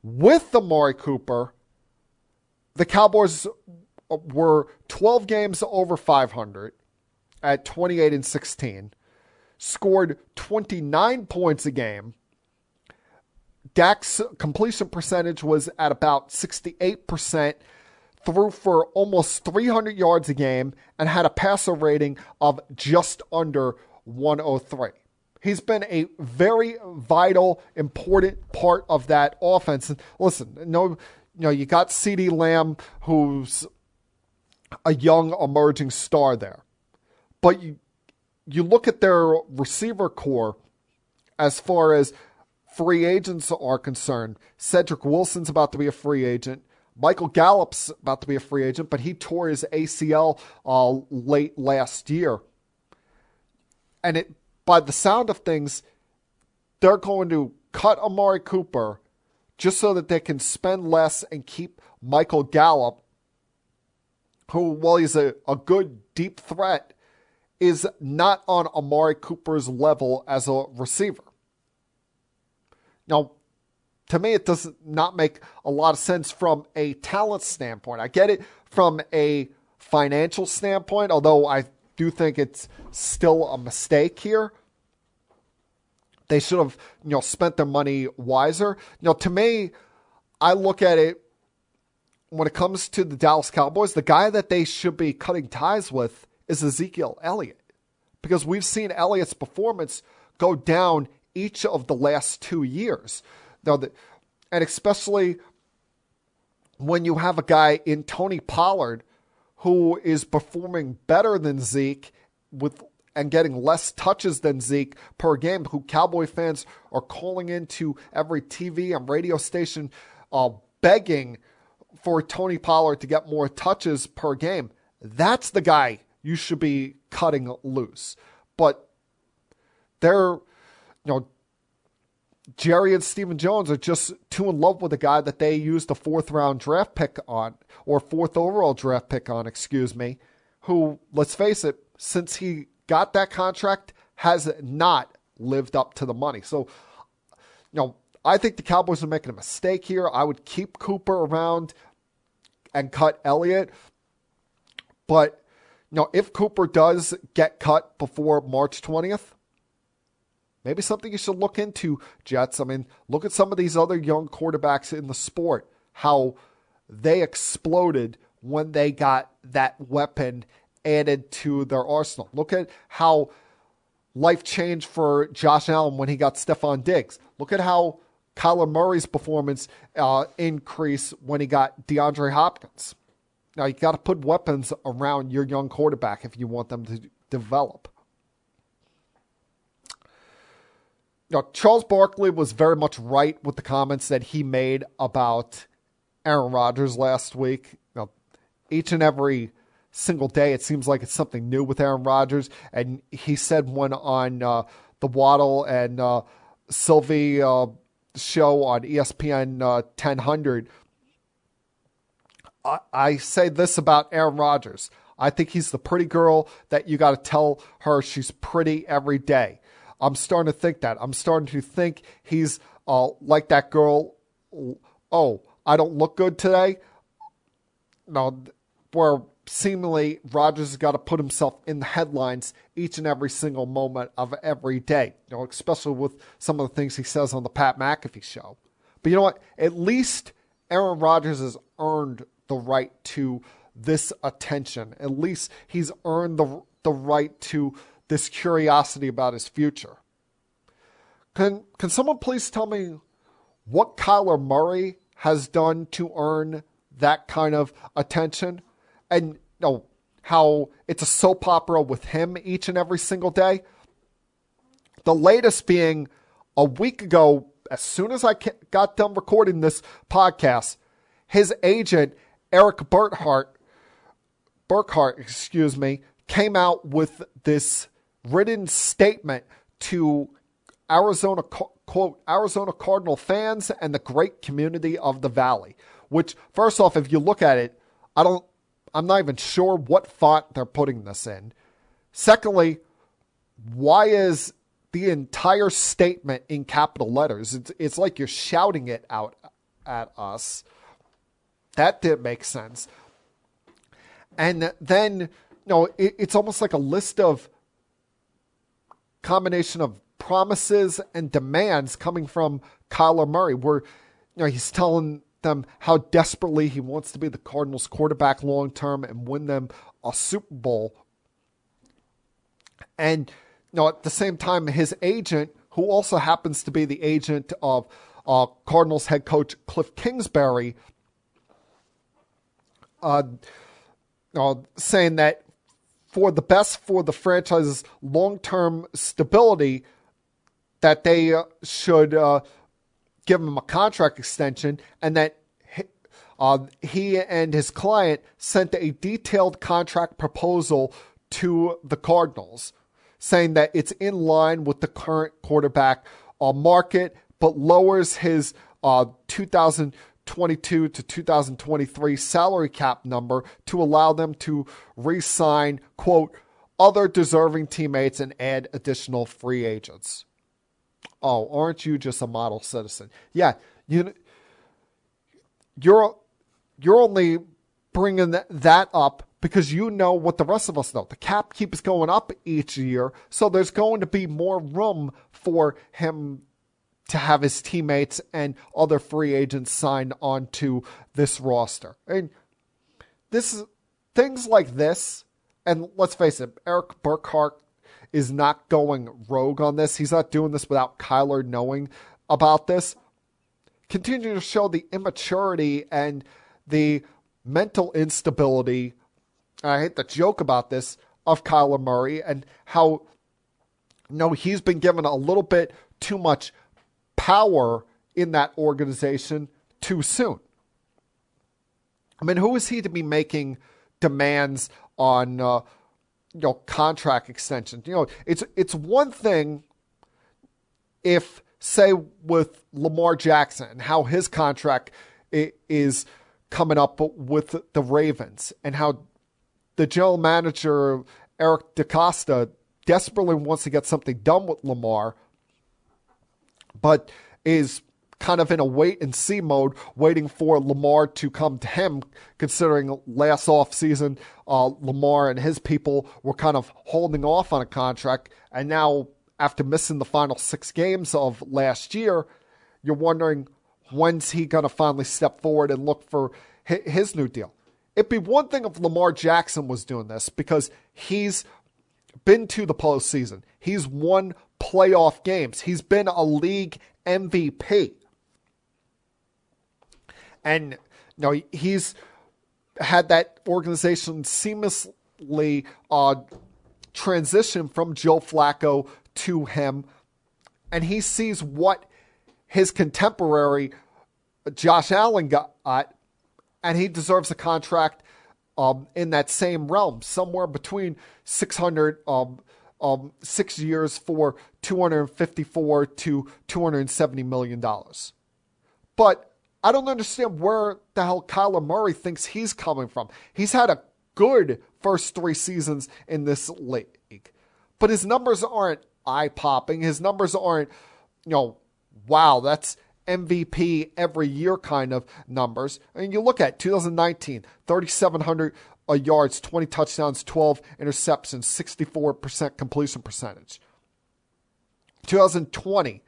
With Amari Cooper, the Cowboys were 12 games over 500 at 28-16, scored 29 points a game. Dak's completion percentage was at about 68%, threw for almost 300 yards a game, and had a passer rating of just under 103. He's been a very vital, important part of that offense. And listen, you got CeeDee Lamb, who's a young emerging star there. But you look at their receiver core as far as free agents are concerned. Cedric Wilson's about to be a free agent. Michael Gallup's about to be a free agent, but he tore his ACL late last year. And by the sound of things, they're going to cut Amari Cooper just so that they can spend less and keep Michael Gallup, who, while he's a good deep threat, is not on Amari Cooper's level as a receiver. Now, to me, it does not make a lot of sense from a talent standpoint. I get it from a financial standpoint, although I do think it's still a mistake here. They should have, spent their money wiser. To me, I look at it when it comes to the Dallas Cowboys, the guy that they should be cutting ties with is Ezekiel Elliott, because we've seen Elliott's performance go down each of the last 2 years. And especially when you have a guy in Tony Pollard who is performing better than Zeke and getting less touches than Zeke per game, who Cowboy fans are calling into every TV and radio station begging for Tony Pollard to get more touches per game. That's the guy you should be cutting loose. But they're, Jerry and Stephen Jones are just too in love with a guy that they used a 4th overall draft pick on, who, let's face it, since he got that contract, has not lived up to the money. So, I think the Cowboys are making a mistake here. I would keep Cooper around and cut Elliott. But, if Cooper does get cut before March 20th, maybe something you should look into, Jets. I mean, look at some of these other young quarterbacks in the sport, how they exploded when they got that weapon added to their arsenal. Look at how life changed for Josh Allen when he got Stephon Diggs. Look at how Kyler Murray's performance increased when he got DeAndre Hopkins. Now, you got to put weapons around your young quarterback if you want them to develop. Now, Charles Barkley was very much right with the comments that he made about Aaron Rodgers last week. Now, each and every single day, it seems like it's something new with Aaron Rodgers. And he said one on the Waddle and Sylvie show on ESPN 1000. I say this about Aaron Rodgers. I think he's the pretty girl that you got to tell her she's pretty every day. I'm starting to think that. I'm starting to think he's like that girl. Oh, I don't look good today. No, where seemingly Rodgers has got to put himself in the headlines each and every single moment of every day. You know, especially with some of the things he says on the Pat McAfee show. But you know what? At least Aaron Rodgers has earned the right to this attention. At least he's earned the right to this curiosity about his future. Can someone please tell me what Kyler Murray has done to earn that kind of attention? And you know, how it's a soap opera with him each and every single day? The latest being a week ago, as soon as I got done recording this podcast, his agent, Eric Burkhart, came out with this written statement to Arizona Cardinal fans and the great community of the Valley. Which, first off, if you look at it, I'm not even sure what font they're putting this in. Secondly, why is the entire statement in capital letters? It's like you're shouting it out at us. That didn't make sense. And then, it's almost like a list of combination of promises and demands coming from Kyler Murray, where he's telling them how desperately he wants to be the Cardinals quarterback long term and win them a Super Bowl. And at the same time, his agent, who also happens to be the agent of Cardinals head coach Cliff Kingsbury, saying that for the best for the franchise's long-term stability, that they should give him a contract extension, and that he and his client sent a detailed contract proposal to the Cardinals, saying that it's in line with the current quarterback market, but lowers his 2022 to 2023 salary cap number to allow them to re-sign, quote, other deserving teammates and add additional free agents. Oh, aren't you just a model citizen? Yeah, you're only bringing that up because you know what the rest of us know. The cap keeps going up each year, so there's going to be more room for him to have his teammates and other free agents signed onto this roster. And this is things like this, and let's face it, Eric Burkhart is not going rogue on this. He's not doing this without Kyler knowing about this. Continue to show the immaturity and the mental instability, I hate to joke about this, of Kyler Murray, and how he's been given a little bit too much power in that organization too soon. I mean, who is he to be making demands on contract extensions? It's one thing if, say, with Lamar Jackson and how his contract is coming up with the Ravens, and how the general manager, Eric DeCosta, desperately wants to get something done with Lamar, but is kind of in a wait-and-see mode, waiting for Lamar to come to him, considering last offseason, Lamar and his people were kind of holding off on a contract, and now after missing the final 6 games of last year, you're wondering, when's he going to finally step forward and look for his new deal? It'd be one thing if Lamar Jackson was doing this, because he's been to the postseason. He's won playoff games. He's been a league MVP. And he's had that organization seamlessly transition from Joe Flacco to him. And he sees what his contemporary Josh Allen got, and he deserves a contract in that same realm, somewhere between 6 years for $254 to $270 million. But I don't understand where the hell Kyler Murray thinks he's coming from. He's had a good first 3 seasons in this league, but his numbers aren't eye-popping. His numbers aren't, wow, that's MVP every year kind of numbers. And you look at 2019, 3,700 yards, 20 touchdowns, 12 interceptions, 64% completion percentage. 2020,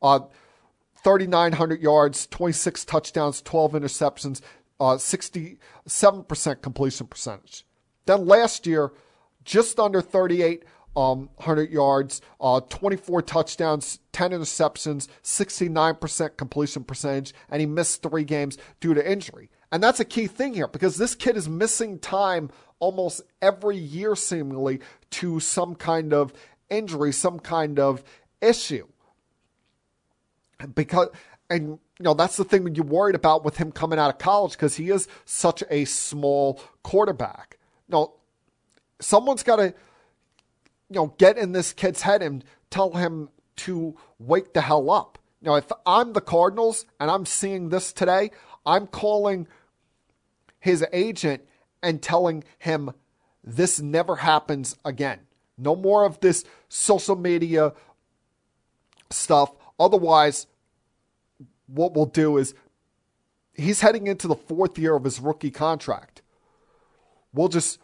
3,900 yards, 26 touchdowns, 12 interceptions, 67% completion percentage. Then last year, just under 3,800 yards, 24 touchdowns, 10 interceptions, 69% completion percentage, and he missed 3 games due to injury. And that's a key thing here, because this kid is missing time almost every year seemingly to some kind of injury, some kind of issue. That's the thing that you're worried about with him coming out of college, because he is such a small quarterback. Someone's got to, get in this kid's head and tell him to wake the hell up. If I'm the Cardinals and I'm seeing this today, I'm calling his agent and telling him this never happens again. No more of this social media stuff. Otherwise, what we'll do is, he's heading into the 4th year of his rookie contract. We'll just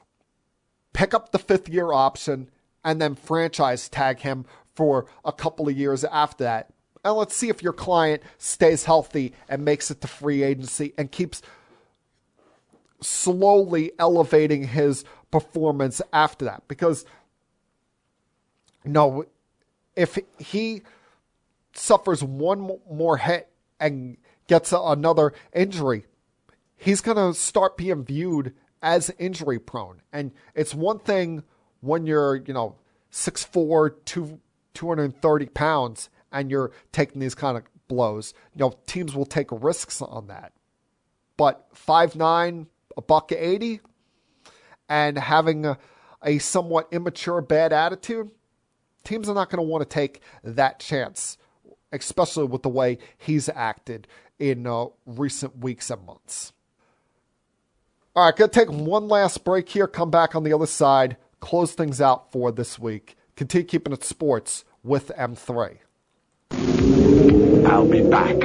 pick up the 5th year option and then franchise tag him for a couple of years after that. And let's see if your client stays healthy and makes it to free agency and keeps slowly elevating his performance after that. Because, if he suffers one more hit and gets another injury, he's going to start being viewed as injury prone. And it's one thing when you're, 6'4", 230 pounds, and you're taking these kind of blows. Teams will take risks on that. But 5'9", $180, and having a somewhat immature, bad attitude, teams are not going to want to take that chance, especially with the way he's acted in recent weeks and months. All right, going to take one last break here, come back on the other side, close things out for this week. Continue keeping it sports with M3. I'll be back.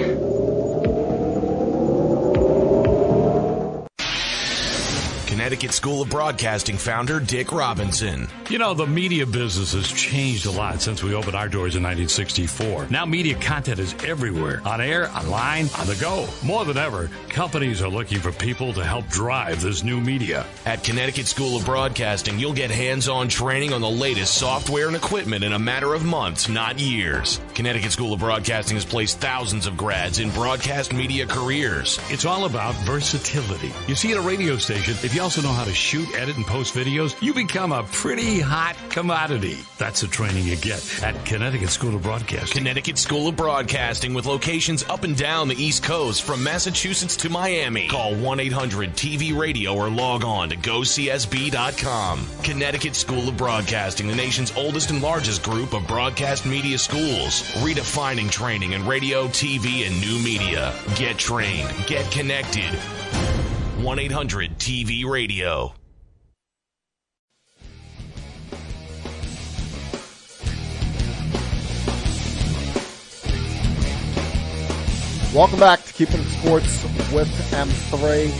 Connecticut School of Broadcasting founder Dick Robinson. The media business has changed a lot since we opened our doors in 1964. Now media content is everywhere. On air, online, on the go. More than ever, companies are looking for people to help drive this new media. At Connecticut School of Broadcasting, you'll get hands-on training on the latest software and equipment in a matter of months, not years. Connecticut School of Broadcasting has placed thousands of grads in broadcast media careers. It's all about versatility. You see, at a radio station, if you also know how to shoot, edit, and post videos, you become a pretty hot commodity. That's the training you get at Connecticut School of Broadcasting. Connecticut School of Broadcasting, with locations up and down the East Coast from Massachusetts to Miami. Call 1-800-TV-RADIO or log on to GoCSB.com. Connecticut School of Broadcasting, the nation's oldest and largest group of broadcast media schools, redefining training in radio, TV, and new media. Get trained. Get connected. 1-800-TV-RADIO. Welcome back to Keeping It Sports with M3.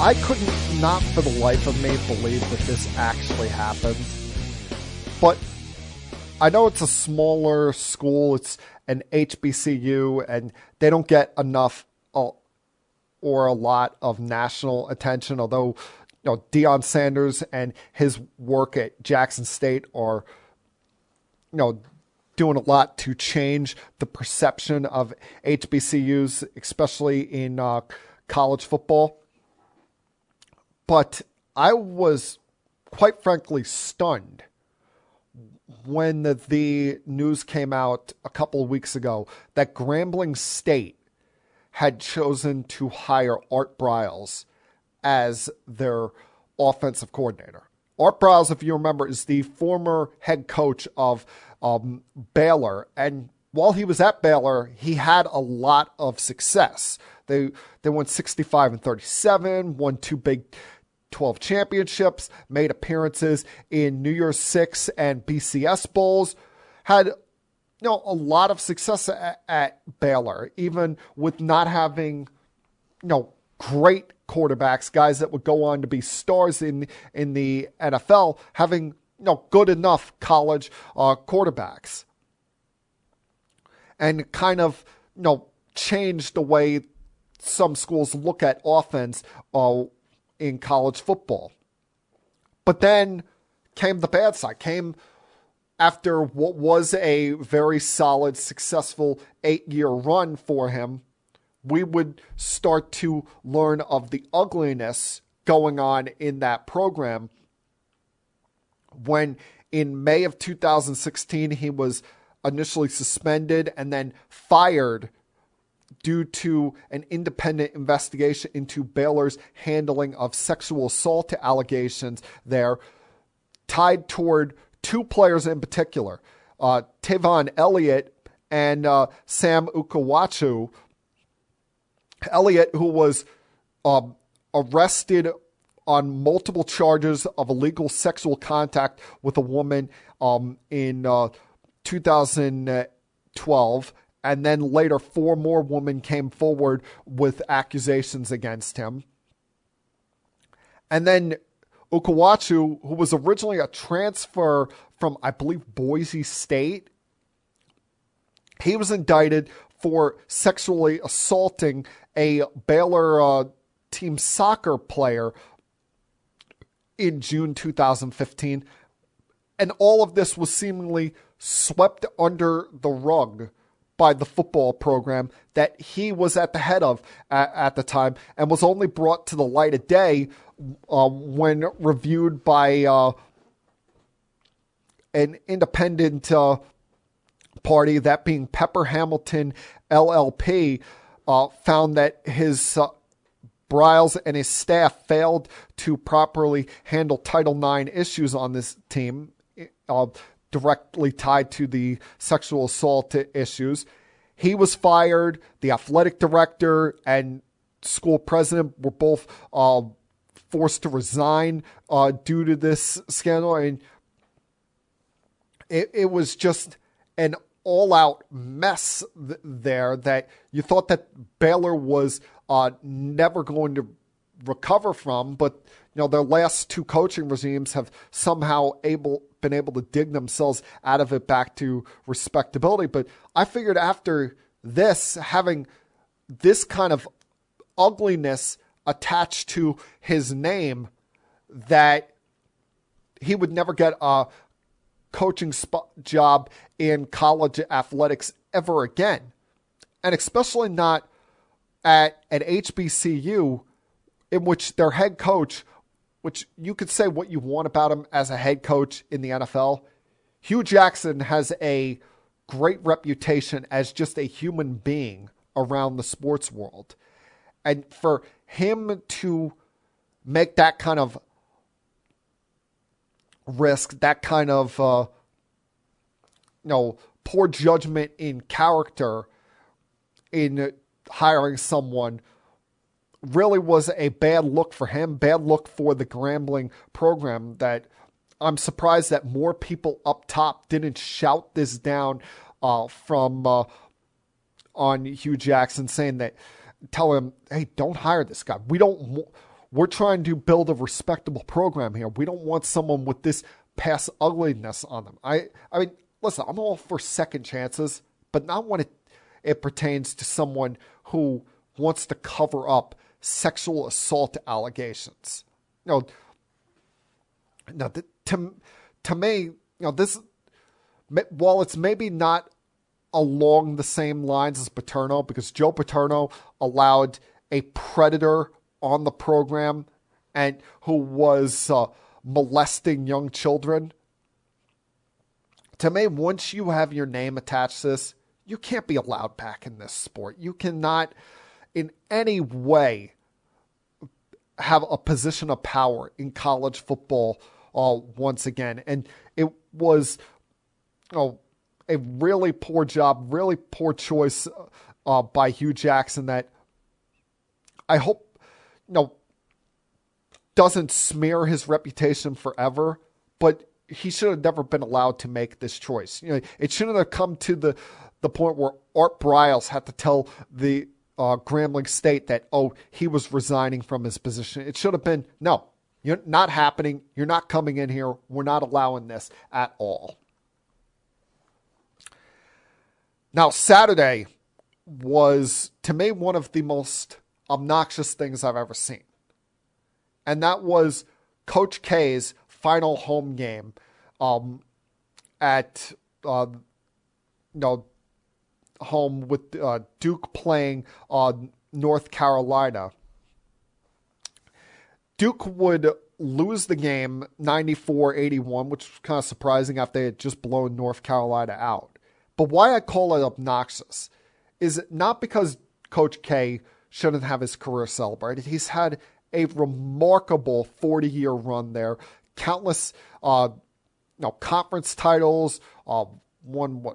I couldn't, not for the life of me, believe that this actually happened. But I know it's a smaller school. It's an HBCU, and they don't get enough or a lot of national attention, although Deion Sanders and his work at Jackson State are doing a lot to change the perception of HBCUs, especially in college football. But I was quite frankly stunned when the news came out a couple of weeks ago that Grambling State had chosen to hire Art Briles as their offensive coordinator. Art Briles, if you remember, is the former head coach of Baylor. And while he was at Baylor, he had a lot of success. They won 65-37, won 2 Big 12 championships, made appearances in New Year's Six and BCS Bowls, had a lot of success at Baylor, even with not having great quarterbacks, guys that would go on to be stars in the NFL, having good enough college quarterbacks, and kind of changed the way some schools look at offense in college football. But then came the bad side. Came after what was a very solid, successful 8-year run for him, we would start to learn of the ugliness going on in that program when in May of 2016 he was initially suspended and then fired due to an independent investigation into Baylor's handling of sexual assault allegations there, tied toward 2 players in particular, Tavon Elliott and Sam Ukawachu. Elliott, who was arrested on multiple charges of illegal sexual contact with a woman in 2012, and then later 4 more women came forward with accusations against him. And then Ukawachu, who was originally a transfer from, I believe, Boise State, he was indicted for sexually assaulting a Baylor team soccer player in June 2015. And all of this was seemingly swept under the rug by the football program that he was at the head of at the time, and was only brought to the light of day when reviewed by an independent party, that being Pepper Hamilton LLP, found that his Briles and his staff failed to properly handle Title IX issues on this team, directly tied to the sexual assault issues. He was fired. The athletic director and school president were both forced to resign due to this scandal. And it was just an all-out mess there that you thought that Baylor was never going to recover from, but their last 2 coaching regimes have somehow been able to dig themselves out of it back to respectability. But I figured after this, having this kind of ugliness attached to his name, that he would never get a coaching job in college athletics ever again. And especially not at an HBCU in which their head coach, which you could say what you want about him as a head coach in the NFL, Hugh Jackson has a great reputation as just a human being around the sports world. And for him to make that kind of risk, that kind of poor judgment in character in hiring someone really was a bad look for him, bad look for the Grambling program, that I'm surprised that more people up top didn't shout this down from on Hugh Jackson, saying that, tell him, hey, don't hire this guy. We're trying to build a respectable program here. We don't want someone with this past ugliness on them. I mean, listen, I'm all for second chances, but not when it pertains to someone who wants to cover up sexual assault allegations. You know, to me, you know, this, while it's maybe not along the same lines as Paterno, because Joe Paterno allowed a predator on the program and who was molesting young children. To me, once you have your name attached to this, you can't be allowed back in this sport. You cannot in any way have a position of power in college football once again. And it was a really poor job, really poor choice by Hugh Jackson that I hope doesn't smear his reputation forever, but he should have never been allowed to make this choice. It shouldn't have come to the point where Art Briles had to tell the Grambling State that, he was resigning from his position. It should have been, no, you're not happening. You're not coming in here. We're not allowing this at all. Now, Saturday was, to me, one of the most obnoxious things I've ever seen. And that was Coach K's final home game at home with Duke playing North Carolina. Duke would lose the game 94-81, which was kind of surprising after they had just blown North Carolina out. But why I call it obnoxious is not because Coach K shouldn't have his career celebrated. He's had a remarkable 40-year run there. Countless conference titles, won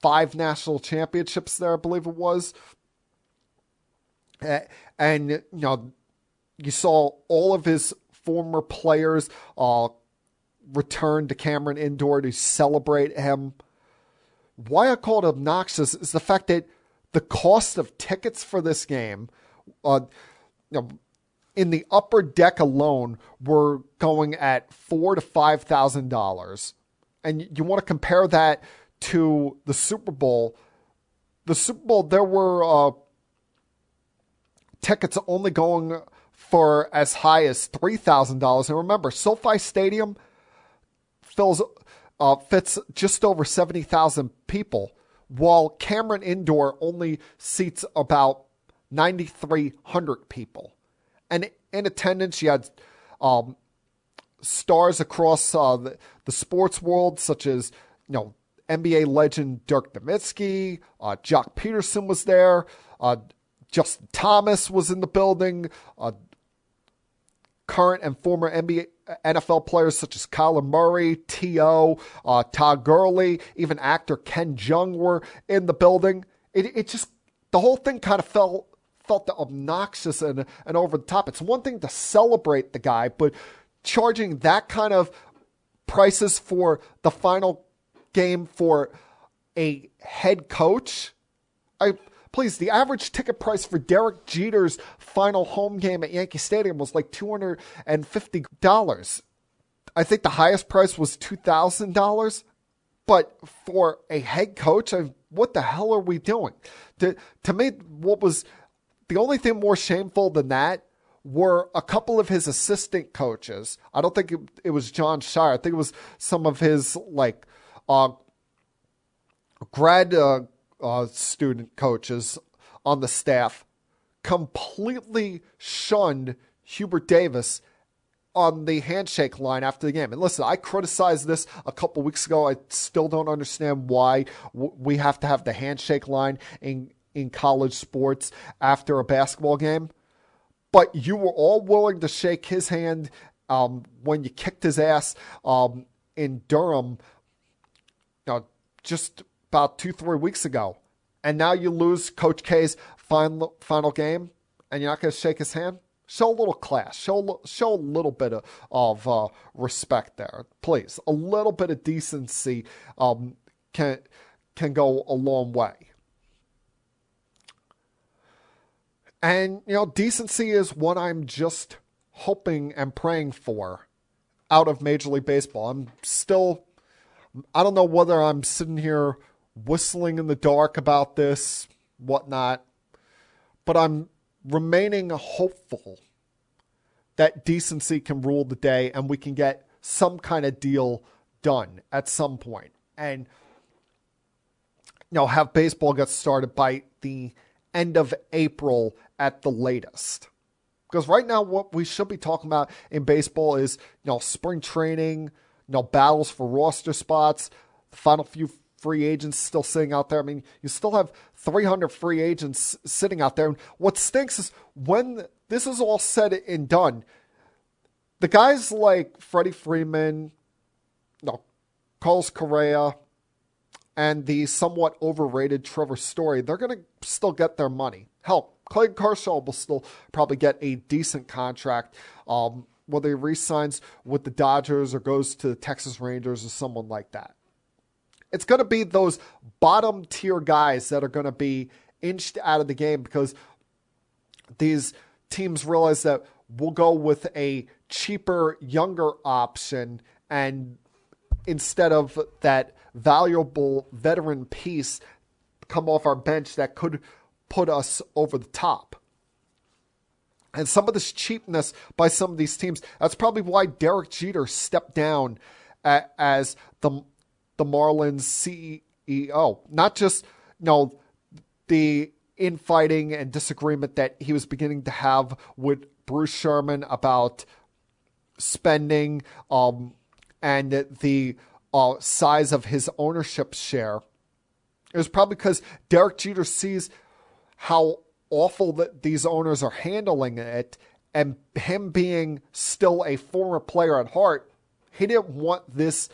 5 national championships there, I believe it was. And you saw all of his former players return to Cameron Indoor to celebrate him. Why I call it obnoxious is the fact that the cost of tickets for this game, in the upper deck alone, were going at $4,000 to $5,000. And you want to compare that to the Super Bowl. The Super Bowl, there were tickets only going for as high as $3,000. And remember, SoFi Stadium fits just over 70,000 people, while Cameron Indoor only seats about 9,300 people. And in attendance, you had stars across the sports world, such as NBA legend Dirk Nowitzki, Jock Peterson was there, Justin Thomas was in the building, current and former NFL players such as Kyler Murray, T.O., Todd Gurley, even actor Ken Jeong were in the building. It just, the whole thing kind of felt obnoxious and over the top. It's one thing to celebrate the guy, but charging that kind of prices for the final game for a head coach, please, the average ticket price for Derek Jeter's final home game at Yankee Stadium was like $250. I think the highest price was $2,000. But for a head coach, what the hell are we doing? To me, what was the only thing more shameful than that were a couple of his assistant coaches. I don't think it was John Shire. I think it was some of his grad student coaches on the staff completely shunned Hubert Davis on the handshake line after the game. And listen, I criticized this a couple weeks ago. I still don't understand why we have to have the handshake line in college sports after a basketball game. But you were all willing to shake his hand when you kicked his ass in Durham just about 2-3 weeks ago. And now you lose Coach K's final game, and you're not going to shake his hand? Show a little class. Show a little bit of respect there. Please. A little bit of decency can go a long way. And, decency is what I'm just hoping and praying for out of Major League Baseball. I don't know whether I'm sitting here whistling in the dark about this, whatnot, but I'm remaining hopeful that decency can rule the day and we can get some kind of deal done at some point. And, have baseball get started by the end of April at the latest. Because right now what we should be talking about in baseball is, spring training, battles for roster spots, the final few free agents still sitting out there. I mean, you still have 300 free agents sitting out there. And what stinks is when this is all said and done, the guys like Freddie Freeman, Carlos Correa, and the somewhat overrated Trevor Story, they're going to still get their money. Hell, Clayton Kershaw will still probably get a decent contract, whether he re-signs with the Dodgers or goes to the Texas Rangers or someone like that. It's going to be those bottom tier guys that are going to be inched out of the game because these teams realize that we'll go with a cheaper, younger option, and instead of that valuable veteran piece come off our bench that could put us over the top. And some of this cheapness by some of these teams, that's probably why Derek Jeter stepped down as the Marlins CEO. Not just, the infighting and disagreement that he was beginning to have with Bruce Sherman about spending and the size of his ownership share. It was probably because Derek Jeter sees how awful that these owners are handling it, and him being still a former player at heart, he didn't want this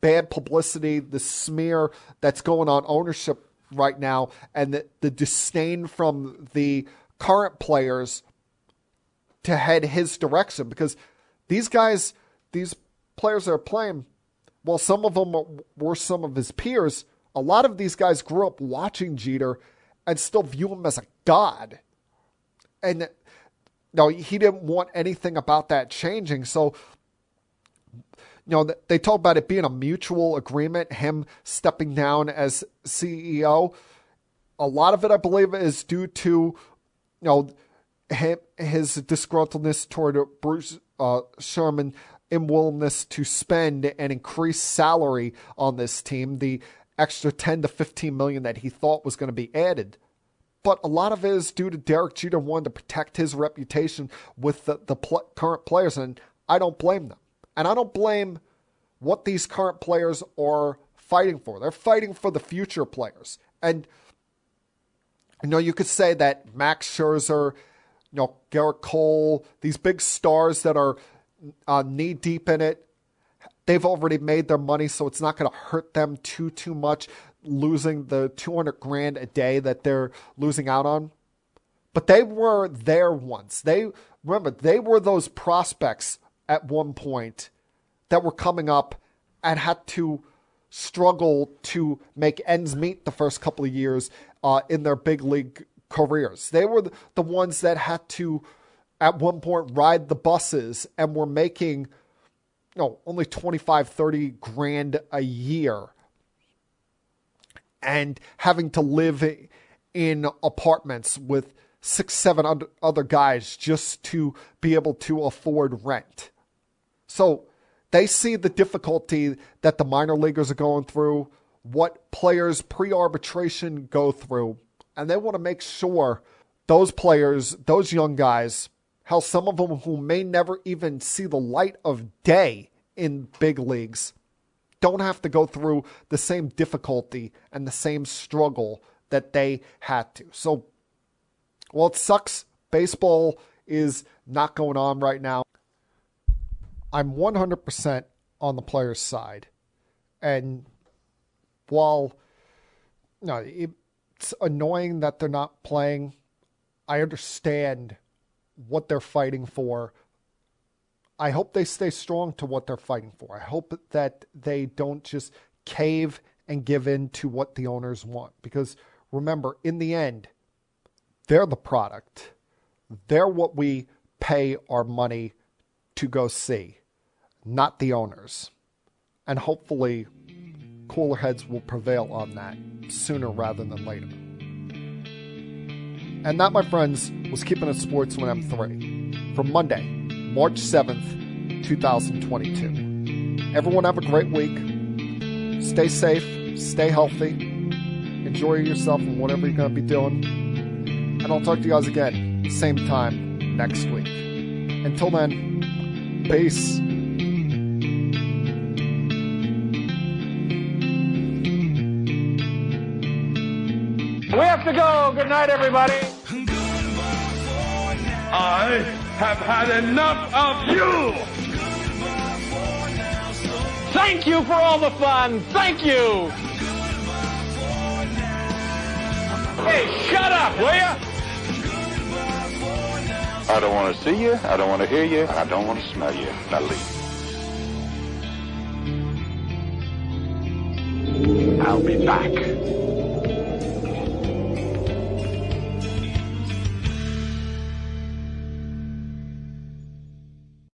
bad publicity, the smear that's going on ownership right now, and the disdain from the current players to head his direction. Because these guys, these players that are playing, well, some of them were some of his peers. A lot of these guys grew up watching Jeter and still view him as a god. And he didn't want anything about that changing. So, they talk about it being a mutual agreement, him stepping down as CEO. A lot of it, I believe, is due to, his disgruntledness toward Bruce Sherman, unwillingness to spend an increased salary on this team, the extra 10 to 15 million that he thought was going to be added. But a lot of it is due to Derek Jeter wanting to protect his reputation with the current players, and I don't blame them. And I don't blame what these current players are fighting for. They're fighting for the future players. And, you could say that Max Scherzer, Garrett Cole, these big stars that are knee deep in it, they've already made their money, so it's not going to hurt them too much losing the $200,000 a day that they're losing out on. But they were there once. They were those prospects at one point that were coming up and had to struggle to make ends meet the first couple of years in their big league careers. They were the ones that had to, at one point, ride the buses and were making only $25,000-$30,000 a year and having to live in apartments with 6-7 other guys just to be able to afford rent. So they see the difficulty that the minor leaguers are going through, what players pre-arbitration go through, and they want to make sure those players, those young guys, hell, some of them who may never even see the light of day in big leagues, don't have to go through the same difficulty and the same struggle that they had to. So, well, it sucks. Baseball is not going on right now. I'm 100% on the player's side. And while it's annoying that they're not playing, I understand what they're fighting for. I hope they stay strong to what they're fighting for. I hope that they don't just cave and give in to what the owners want. Because remember, in the end, they're the product. They're what we pay our money to go see, not the owners. And hopefully cooler heads will prevail on that sooner rather than later. And that, my friends, was Keeping It Sports with M3 for Monday, March 7th, 2022. Everyone have a great week. Stay safe, stay healthy, enjoy yourself and whatever you're going to be doing. And I'll talk to you guys again, same time next week. Until then, peace. We have to go. Good night, everybody. I have had enough of you! Thank you for all the fun. Thank you. Hey, shut up, will ya? I don't want to see you, I don't want to hear you, I don't want to smell you. Now leave. I'll be back.